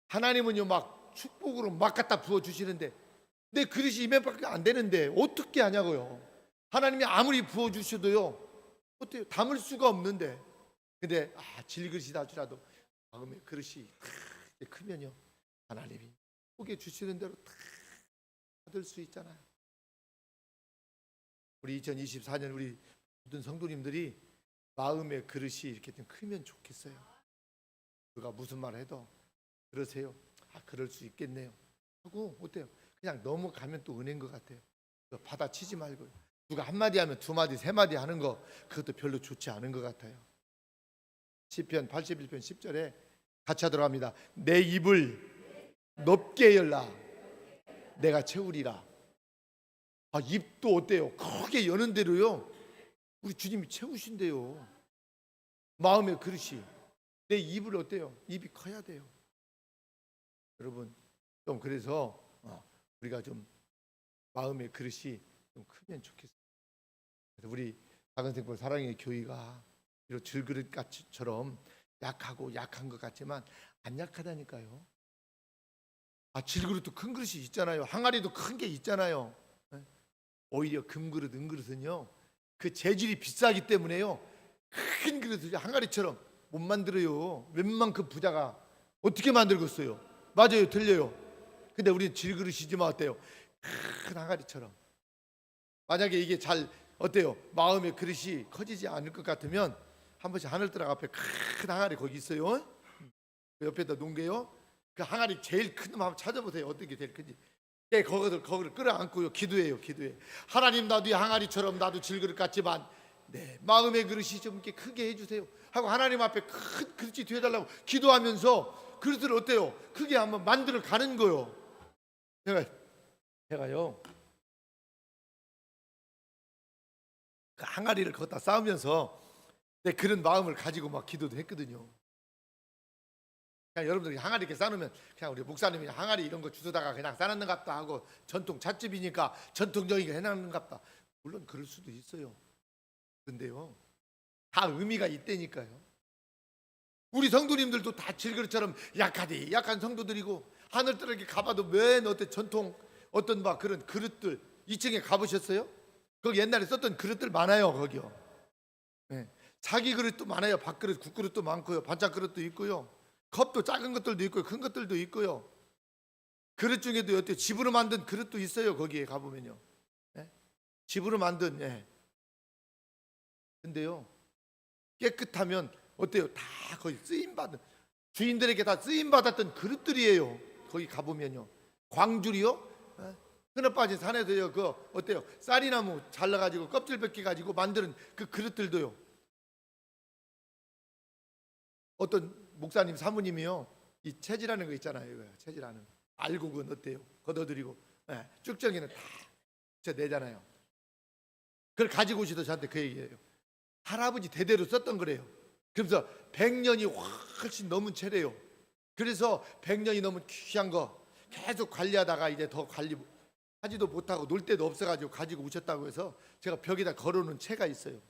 Speaker 1: 하나님은요 막 축복으로 막 갖다 부어주시는데 내 그릇이 이만밖에 안 되는데 어떻게 하냐고요. 하나님이 아무리 부어주셔도요 어때요? 담을 수가 없는데, 근데 질그릇이다 할지라도 마음의 그릇이 크면요 하나님이 속에 주시는 대로 다 받을 수 있잖아요. 우리 2024년 우리 모든 성도님들이 마음의 그릇이 이렇게 좀 크면 좋겠어요. 누가 무슨 말 해도 그러세요. 그럴 수 있겠네요 하고 어때요? 그냥 넘어가면 또 은혜인 것 같아요. 받아치지 말고요. 누가 한마디 하면 두마디 세마디 하는 거 그것도 별로 좋지 않은 것 같아요. 시편 81편 10절에 같이 하도록 합니다. 내 입을 높게 열라 내가 채우리라. 입도 어때요? 크게 여는 대로요. 우리 주님이 채우신대요. 마음의 그릇이. 내 입을 어때요? 입이 커야 돼요. 여러분, 좀 그래서 우리가 좀 마음의 그릇이 좀 크면 좋겠어요. 그래서 우리 작은생명 사랑의 교회가 이런 질그릇처럼 약하고 약한 것 같지만 안 약하다니까요. 질그릇도 큰 그릇이 있잖아요. 항아리도 큰 게 있잖아요. 오히려 금그릇, 은그릇은요, 그 재질이 비싸기 때문에요, 큰 그릇을 항아리처럼 못 만들어요. 웬만큼 부자가 어떻게 만들겠어요? 맞아요, 틀려요. 근데 우리는 질그릇이지만 어때요? 큰 항아리처럼. 만약에 이게 잘 어때요? 마음의 그릇이 커지지 않을 것 같으면 한 번씩 하늘떠락 앞에 큰 항아리 거기 있어요. 그 옆에다 놓은 게요. 그 항아리 제일 큰 놈 한번 찾아보세요. 어떤 게 제일 큰지. 거기를 끌어안고요. 기도해요. 기도해. 하나님, 나도 이 항아리처럼 나도 질그릇 같지만 내 마음의 그릇이 좀 이렇게 크게 해주세요 하고 하나님 앞에 큰 그릇이 되어달라고 기도하면서 그릇을 어때요? 크게 한번 만들어 가는 거요. 제가요 그 항아리를 걷다 쌓으면서 내 그런 마음을 가지고 막 기도도 했거든요. 그냥 여러분들이 항아리 이렇게 쌓으면 그냥 우리 목사님이 항아리 이런 거 주워다가 그냥 쌓았는갑다 하고 전통 찻집이니까 전통적인 거 해놨는갑다. 물론 그럴 수도 있어요. 근데요, 다 의미가 있다니까요. 우리 성도님들도 다 질그릇처럼 약한 성도들이고 하늘떠락에 가봐도 맨 어떤 전통 어떤 막 그런 그릇들 2층에 가보셨어요? 거기 옛날에 썼던 그릇들 많아요. 거기요. 네. 자기 그릇도 많아요. 밥그릇, 국그릇도 많고요. 반찬 그릇도 있고요. 컵도 작은 것들도 있고요. 큰 것들도 있고요. 그릇 중에도 어때요? 집으로 만든 그릇도 있어요. 거기에 가보면요. 네? 집으로 만든. 근데요, 깨끗하면 어때요? 다 거의 쓰임받은, 주인들에게 다 쓰임받았던 그릇들이에요. 거기 가보면요. 광줄이요? 흔어 빠진 산에서요, 그 어때요? 쌀이나무 잘라가지고 껍질 벗겨가지고 만드는 그 그릇들도요. 어떤 목사님 사모님이요, 이 채질하는 거 있잖아요. 이거요. 채질하는 거. 알고 그건 어때요? 걷어들이고 쭉정이는 다 내잖아요. 그걸 가지고 오시더 저한테 그 얘기예요. 할아버지 대대로 썼던 거래요. 그러면서 100년이 훨씬 넘은 채래요. 그래서 100년이 넘은 귀한 거 계속 관리하다가 이제 더 관리하지도 못하고 놀 데도 없어가지고 가지고 오셨다고 해서 제가 벽에다 걸어놓은 채가 있어요.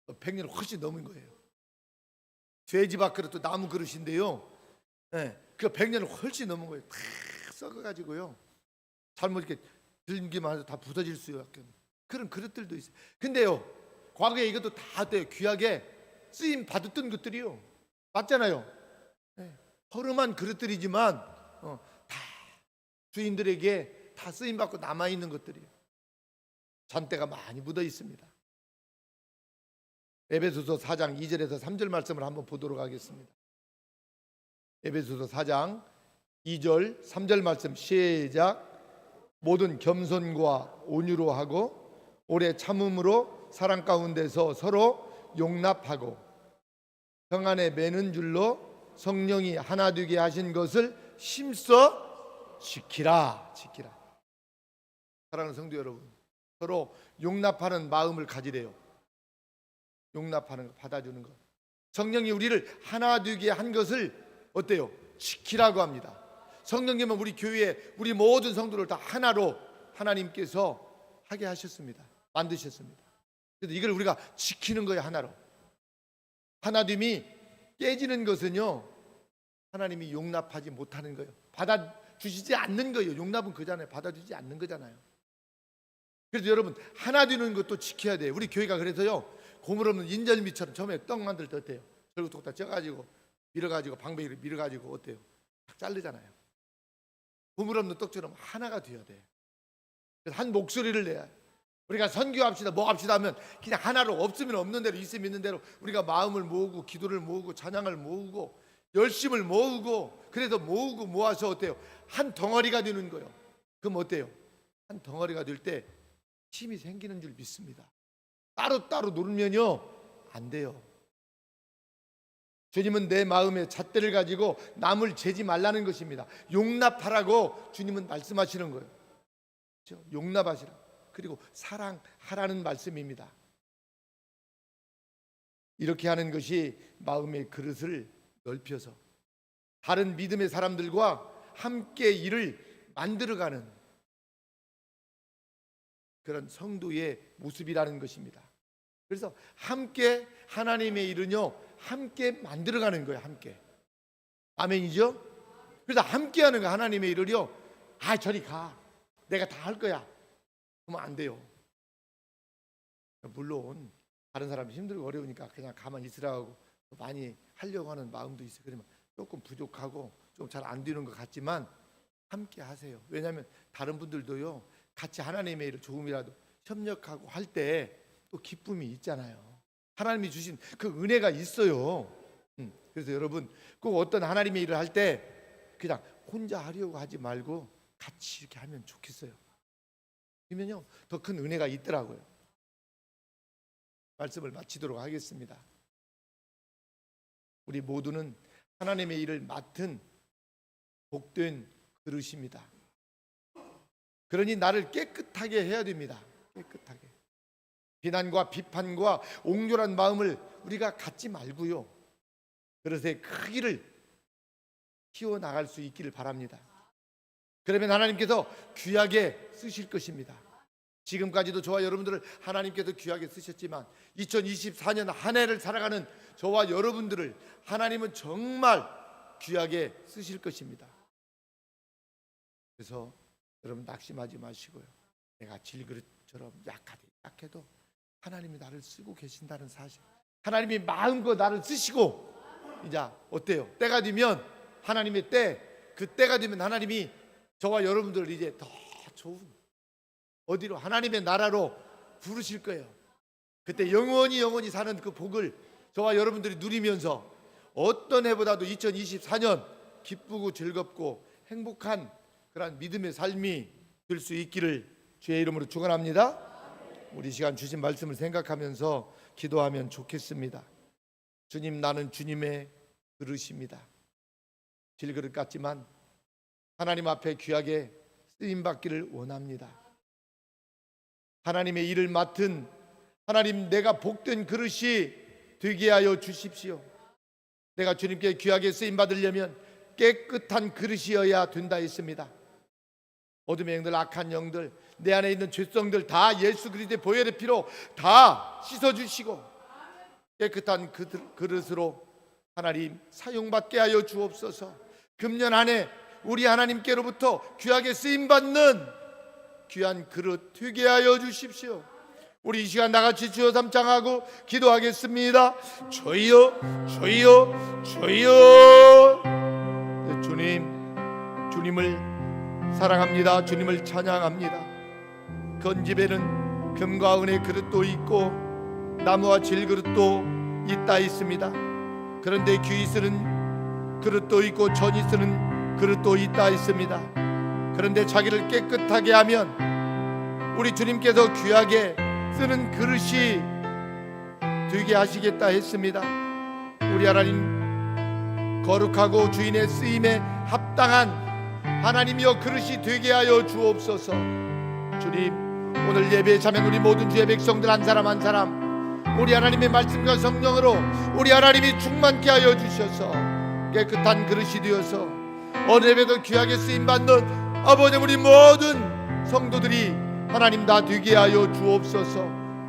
Speaker 1: 100년 훨씬 넘은 거예요. 돼지밥 그릇도 나무 그릇인데요. 그 100년을 훨씬 넘은 거예요. 다 썩어가지고요. 잘못 이렇게 들기만 해도 다 부서질 수 있는 그런 그릇들도 있어요. 근데요, 과거에 이것도 다 귀하게 쓰임 받았던 것들이요. 맞잖아요. 허름한 그릇들이지만 다 주인들에게 다 쓰임 받고 남아 있는 것들이에요. 잔때가 많이 묻어 있습니다. 에베소서 4장 2절에서 3절 말씀을 한번 보도록 하겠습니다. 에베소서 4장 2절 3절 말씀 시작. 모든 겸손과 온유로 하고 오래 참음으로 사랑 가운데서 서로 용납하고 평안에 매는 줄로 성령이 하나 되게 하신 것을 힘써 지키라. 사랑하는 성도 여러분, 서로 용납하는 마음을 가지래요. 용납하는 거, 받아주는 것. 성령이 우리를 하나 되게 한 것을 어때요? 지키라고 합니다. 성령님은 우리 교회에 우리 모든 성도를 다 하나로 하나님께서 하게 하셨습니다. 만드셨습니다. 그래서 이걸 우리가 지키는 거예요. 하나로. 하나됨이 깨지는 것은요, 하나님이 용납하지 못하는 거예요. 받아주시지 않는 거예요. 용납은 그잖아요. 받아주지 않는 거잖아요. 그래서 여러분, 하나 되는 것도 지켜야 돼요. 우리 교회가 그래서요, 고물 없는 인절미처럼 처음에 떡 만들 때 어때요? 절구떡 다 쪄가지고 밀어가지고 방배기를 밀어가지고 어때요? 딱 자르잖아요. 고물 없는 떡처럼 하나가 되어야 돼요. 그래서 한 목소리를 내야 해요. 우리가 선교합시다, 뭐 합시다 하면 그냥 하나로, 없으면 없는 대로, 있으면 있는 대로 우리가 마음을 모으고 기도를 모으고 찬양을 모으고 열심을 모으고, 그래서 모으고 모아서 어때요? 한 덩어리가 되는 거예요. 그럼 어때요? 한 덩어리가 될 때 힘이 생기는 줄 믿습니다. 따로따로 놀면요 안 돼요. 주님은 내 마음에 잣대를 가지고 남을 재지 말라는 것입니다. 용납하라고 주님은 말씀하시는 거예요. 그렇죠? 용납하시라. 그리고 사랑하라는 말씀입니다. 이렇게 하는 것이 마음의 그릇을 넓혀서 다른 믿음의 사람들과 함께 일을 만들어가는 그런 성도의 모습이라는 것입니다. 그래서 함께 하나님의 일은요, 함께 만들어가는 거예요. 함께. 아멘이죠? 그래서 함께하는 거, 하나님의 일을요, 저리 가, 내가 다 할 거야, 그러면 안 돼요. 물론 다른 사람이 힘들고 어려우니까 그냥 가만히 있으라고 많이 하려고 하는 마음도 있어요. 그러면 조금 부족하고 좀 잘 안 되는 것 같지만 함께 하세요. 왜냐하면 다른 분들도요, 같이 하나님의 일을 조금이라도 협력하고 할 때 또 기쁨이 있잖아요. 하나님이 주신 그 은혜가 있어요. 그래서 여러분 꼭 어떤 하나님의 일을 할 때 그냥 혼자 하려고 하지 말고 같이 이렇게 하면 좋겠어요. 그러면요 더 큰 은혜가 있더라고요. 말씀을 마치도록 하겠습니다. 우리 모두는 하나님의 일을 맡은 복된 그릇입니다. 그러니 나를 깨끗하게 해야 됩니다. 깨끗하게. 비난과 비판과 옹졸한 마음을 우리가 갖지 말고요, 그릇의 크기를 키워나갈 수 있기를 바랍니다. 그러면 하나님께서 귀하게 쓰실 것입니다. 지금까지도 저와 여러분들을 하나님께서 귀하게 쓰셨지만 2024년 한 해를 살아가는 저와 여러분들을 하나님은 정말 귀하게 쓰실 것입니다. 그래서 여러분 낙심하지 마시고요, 내가 질그릇처럼 약해도 하나님이 나를 쓰고 계신다는 사실, 하나님이 마음껏 나를 쓰시고, 이제 어때요? 때가 되면 하나님의 그 때가 되면 하나님이 저와 여러분들을 이제 더 좋은 어디로, 하나님의 나라로 부르실 거예요. 그때 영원히 사는 그 복을 저와 여러분들이 누리면서 어떤 해보다도 2024년 기쁘고 즐겁고 행복한 그런 믿음의 삶이 될 수 있기를 주의 이름으로 축원합니다. 우리 시간 주신 말씀을 생각하면서 기도하면 좋겠습니다. 주님, 나는 주님의 그릇입니다. 질그릇 같지만 하나님 앞에 귀하게 쓰임받기를 원합니다. 하나님의 일을 맡은 하나님, 내가 복된 그릇이 되게 하여 주십시오. 내가 주님께 귀하게 쓰임받으려면 깨끗한 그릇이어야 된다 했습니다. 어둠의 영들, 악한 영들, 내 안에 있는 죄성들 다 예수 그리스도의 보혈의 피로 다 씻어주시고 깨끗한 그릇으로 하나님 사용받게 하여 주옵소서. 금년 한 해 우리 하나님께로부터 귀하게 쓰임받는 귀한 그릇 되게 하여 주십시오. 우리 이 시간 나같이 주여 삼창하고 기도하겠습니다. 주여, 주여, 주여. 주님을 사랑합니다. 주님을 찬양합니다. 건집에는 금과 은의 그릇도 있고 나무와 질그릇도 있다 있습니다. 그런데 귀히 쓰는 그릇도 있고 전이 쓰는 그릇도 있다 있습니다. 그런데 자기를 깨끗하게 하면 우리 주님께서 귀하게 쓰는 그릇이 되게 하시겠다 했습니다. 우리 하나님, 거룩하고 주인의 쓰임에 합당한 하나님이여 그릇이 되게 하여 주옵소서. 주님, 오늘 예배에 참여한 우리 모든 주의 백성들 한 사람 한 사람 우리 하나님의 말씀과 성령으로 우리 하나님이 충만케 하여 주셔서 깨끗한 그릇이 되어서 어느 예배도 귀하게 쓰임받는 아버지, 우리 모든 성도들이 하나님 다 되게 하여 주옵소서.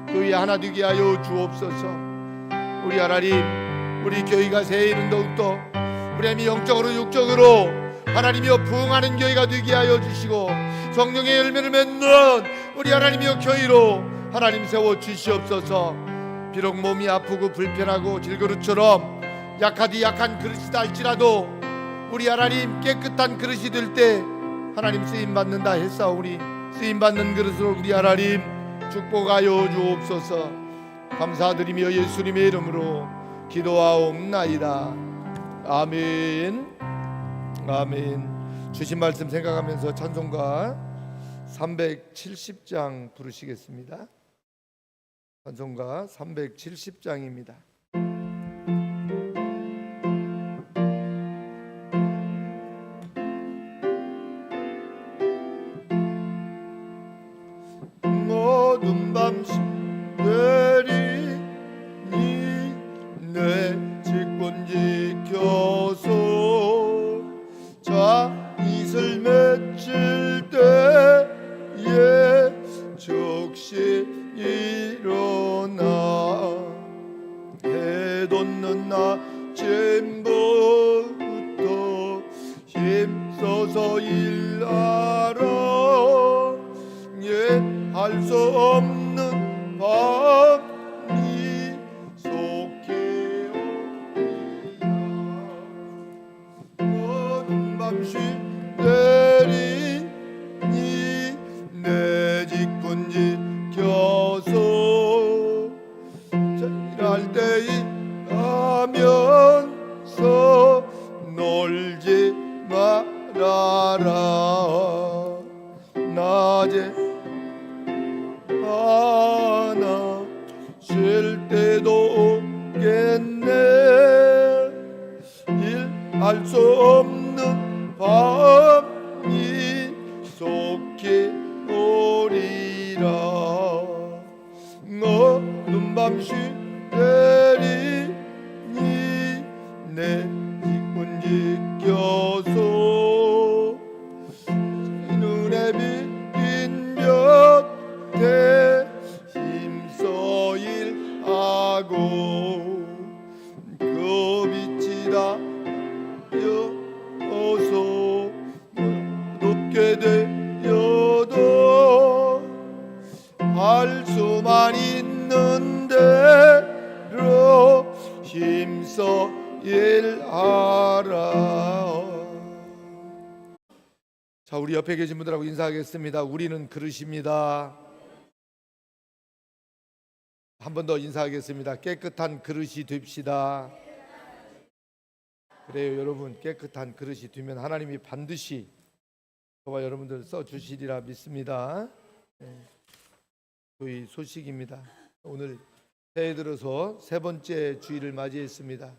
Speaker 1: 교회 하나 되게 하여 주옵소서. 우리 하나님, 우리 교회가 새해에는 더욱더 우리 하나님이 영적으로 육적으로 하나님이여 부흥하는 교회가 되게 하여 주시고 성령의 열매를 맺는 우리 하나님이여 교회로 하나님 세워 주시옵소서. 비록 몸이 아프고 불편하고 질그릇처럼 약한 그릇이다 할지라도 우리 하나님 깨끗한 그릇이 될 때 하나님 쓰임받는다 했사오니 쓰임받는 그릇으로 우리 하나님 축복하여 주옵소서. 감사드리며 예수님의 이름으로 기도하옵나이다. 아멘. 아멘. 주신 말씀 생각하면서 찬송가 370장 부르시겠습니다. 찬송가 370장입니다. 멈춰서 일하라. 할 수 없는 밤이 속해 오리라. 어두운 밤시 내리니 내 직분 지켜서 일할 때 일하면서 놀지 말아라. 낮에 하나 쉴 때도 없겠네. 일할 수 없는 밤이 속히 오리라. 어두운 밤시 내리니 내 직분 지켜서 눈에 비친 곁에 힘써 일하고 그 빛이 닿여서 높게 되어도 할 수만 있는 대로 힘써 일하라. 자, 우리 옆에 계신 분들하고 인사하겠습니다. 우리는 그릇입니다. 한 번 더 인사하겠습니다. 깨끗한 그릇이 됩시다. 그래요, 여러분. 깨끗한 그릇이 되면 하나님이 반드시 저와 여러분들 써주시리라 믿습니다. 저희 소식입니다. 오늘 새해 들어서 세 번째 주일을 맞이했습니다.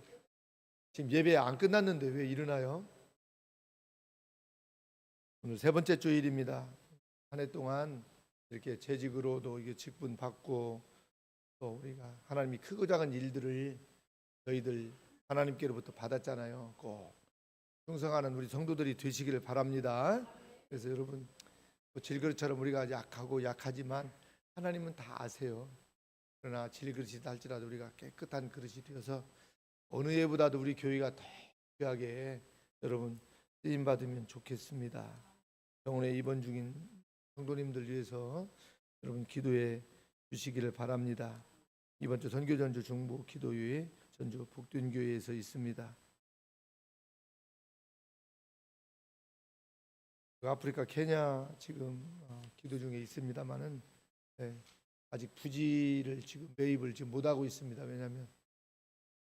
Speaker 1: 지금 예배 안 끝났는데 왜 일어나요? 오늘 세 번째 주일입니다. 한 해 동안 이렇게 재직으로도 이게 직분 받고 또 우리가 하나님이 크고 작은 일들을 저희들 하나님께로부터 받았잖아요. 꼭 충성하는 우리 성도들이 되시기를 바랍니다. 그래서 여러분 질그릇처럼 우리가 약하고 약하지만 하나님은 다 아세요. 그러나 질그릇이다 할지라도 우리가 깨끗한 그릇이 되어서 어느 해보다도 우리 교회가 더 귀하게 여러분 쓰임 받으면 좋겠습니다. 병원에 입원 중인 성도님들 위해서 여러분 기도해 주시기를 바랍니다. 이번 주 선교 전주 중부 기도회 전주 복된교회에서 있습니다. 아프리카 케냐 지금 기도 중에 있습니다만은 아직 부지를 지금 매입을 지금 못 하고 있습니다. 왜냐하면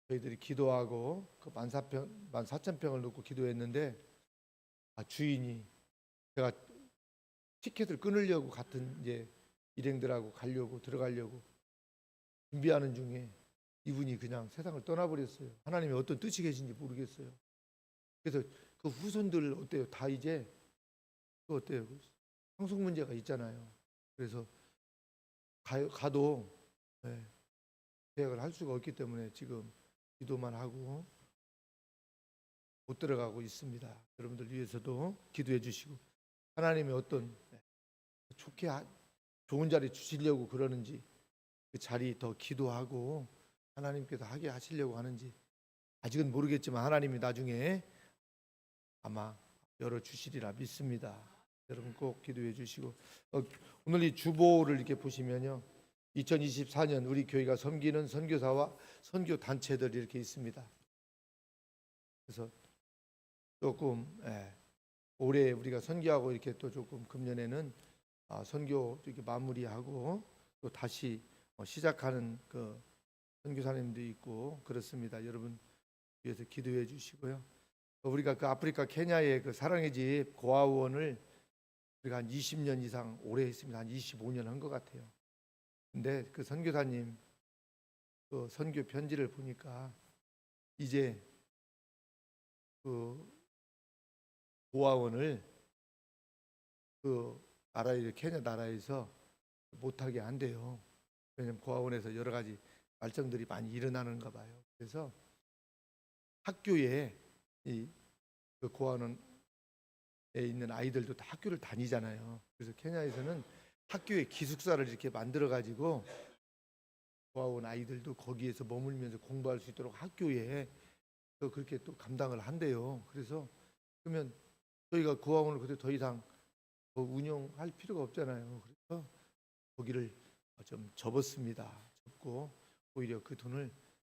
Speaker 1: 저희들이 기도하고 그 14,000평을 놓고 기도했는데 주인이 제가 티켓을 끊으려고 같은 이제 일행들하고 가려고 들어가려고 준비하는 중에 이분이 그냥 세상을 떠나버렸어요. 하나님이 어떤 뜻이 계신지 모르겠어요. 그래서 그 후손들 어때요? 다 이제 또 어때요? 상속 문제가 있잖아요. 그래서 가도 계약을 할 수가 없기 때문에 지금 기도만 하고 못 들어가고 있습니다. 여러분들 위해서도 기도해 주시고 하나님이 어떤 좋은 자리 주시려고 그러는지 그 자리 더 기도하고 하나님께서 하게 하시려고 하는지 아직은 모르겠지만 하나님이 나중에 아마 열어주시리라 믿습니다. 여러분 꼭 기도해 주시고 오늘 이 주보를 이렇게 보시면요 2024년 우리 교회가 섬기는 선교사와 선교 단체들이 이렇게 있습니다. 그래서 조금 올해 우리가 선교하고 이렇게 또 조금 금년에는 선교 이렇게 마무리하고 또 다시 시작하는 그 선교사님도 있고 그렇습니다. 여러분 위해서 기도해 주시고요. 우리가 그 아프리카 케냐의 그 사랑의 집 고아원을 우리가 한 20년 이상 오래 했습니다. 한 25년 한 것 같아요. 근데 그 선교사님 그 선교 편지를 보니까 이제 그 고아원을 그 나라의 케냐 나라에서 못하게 한대요. 왜냐하면 고아원에서 여러 가지 말썽들이 많이 일어나는가 봐요. 그래서 학교에 그 고아원에 있는 아이들도 다 학교를 다니잖아요. 그래서 케냐에서는 학교에 기숙사를 이렇게 만들어 가지고 고아원 아이들도 거기에서 머물면서 공부할 수 있도록 학교에 또 그렇게 또 감당을 한대요. 그래서 그러면 저희가 고아원을 그때 더 이상 운영할 필요가 없잖아요. 그래서 거기를 좀 접었습니다. 접고 오히려 그 돈을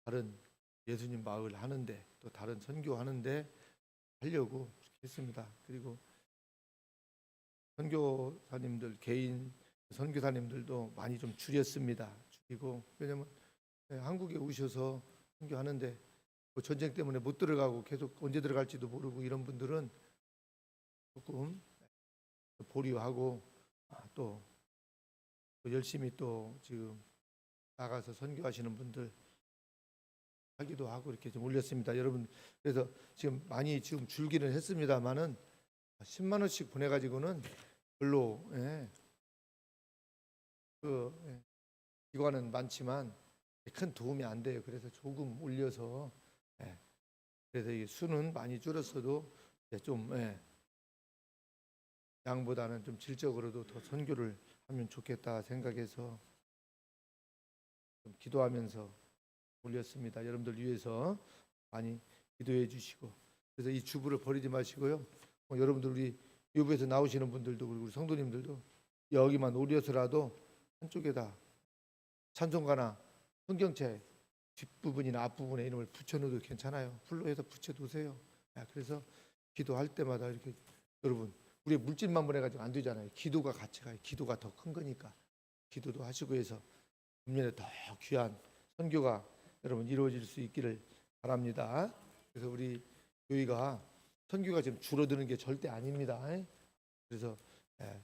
Speaker 1: 다른 예수님 마을 하는데 또 다른 선교하는데 하려고 그렇게 했습니다. 그리고 선교사님들 개인 선교사님들도 많이 좀 줄였습니다. 줄이고 왜냐면 한국에 오셔서 선교하는데 뭐 전쟁 때문에 못 들어가고 계속 언제 들어갈지도 모르고 이런 분들은 조금 보류하고 또 열심히 또 지금 나가서 선교하시는 분들 하기도 하고 이렇게 좀 올렸습니다. 여러분 그래서 지금 많이 지금 줄기는 했습니다만은 10만 원씩 보내가지고는 별로 기관은 많지만 큰 도움이 안 돼요. 그래서 조금 올려서 그래서 이 수는 많이 줄었어도 좀 양보다는 좀 질적으로도 더 선교를 하면 좋겠다 생각해서 좀 기도하면서 올렸습니다. 여러분들 위해서 많이 기도해 주시고 그래서 이 주부를 버리지 마시고요. 여러분들 우리 유부에서 나오시는 분들도 그리고 우리 성도님들도 여기만 올려서라도 한쪽에다 찬송가나 성경책 뒷부분이나 앞부분에 이름을 붙여놓어도 괜찮아요. 풀로 해서 붙여두세요. 그래서 기도할 때마다 이렇게 여러분 우리 물질만 보내가지고 안 되잖아요. 기도가 같이 가요. 기도가 더 큰 거니까 기도도 하시고 해서 금년에 더 귀한 선교가 여러분 이루어질 수 있기를 바랍니다. 그래서 우리 교회가 선교가 지금 줄어드는 게 절대 아닙니다. 그래서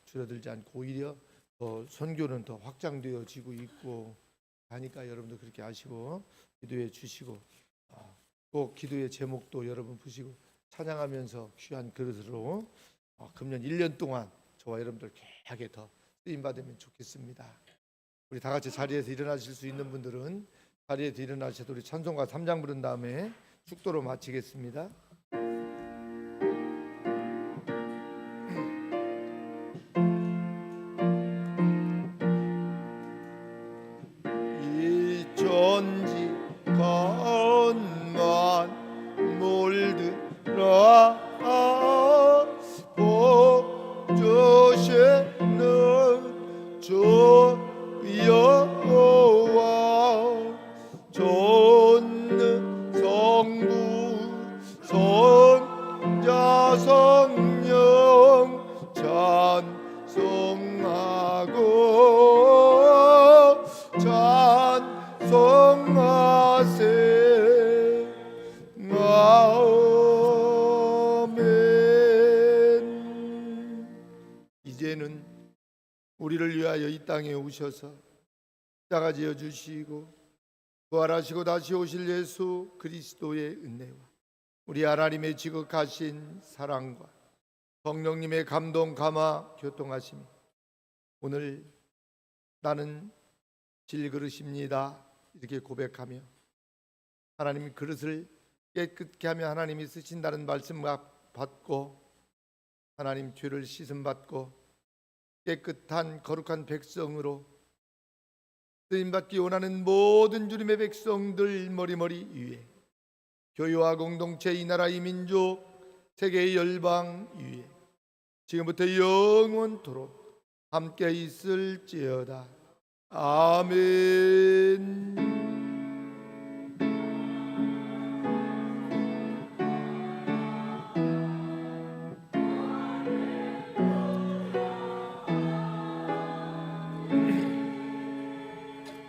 Speaker 1: 줄어들지 않고 오히려 더 선교는 더 확장되어지고 있고 하니까 여러분도 그렇게 아시고 기도해 주시고 꼭 기도의 제목도 여러분 보시고 찬양하면서 귀한 그릇으로 금년 1년 동안 저와 여러분들 귀하게 더 쓰임 받으면 좋겠습니다. 우리 다 같이 자리에서 일어나실 수 있는 분들은 자리에서 일어나셔도 우리 찬송가 3장 부른 다음에 축도로 마치겠습니다. 이 전지 건만 몰들어 보조시는 주여와 존는 성부 성자 성령 찬송하고 찬송하세 아멘. 이제는 우리를 위하여 이 땅에 오셔서 십자가 지어 주시고 부활하시고 다시 오실 예수 그리스도의 은혜와 우리 하나님의 지극하신 사랑과 성령님의 감동 감화 교통하심이 오늘 나는 질그릇입니다 이렇게 고백하며 하나님 그릇을 깨끗게 하며 하나님이 쓰신다는 말씀 받고 하나님 죄를 씻음 받고 깨끗한 거룩한 백성으로 쓰임받기 원하는 모든 주님의 백성들 머리머리 위에 교회와 공동체 이 나라 이 민족 세계의 열방 위에 지금부터 영원토록 함께 있을지어다. 아멘.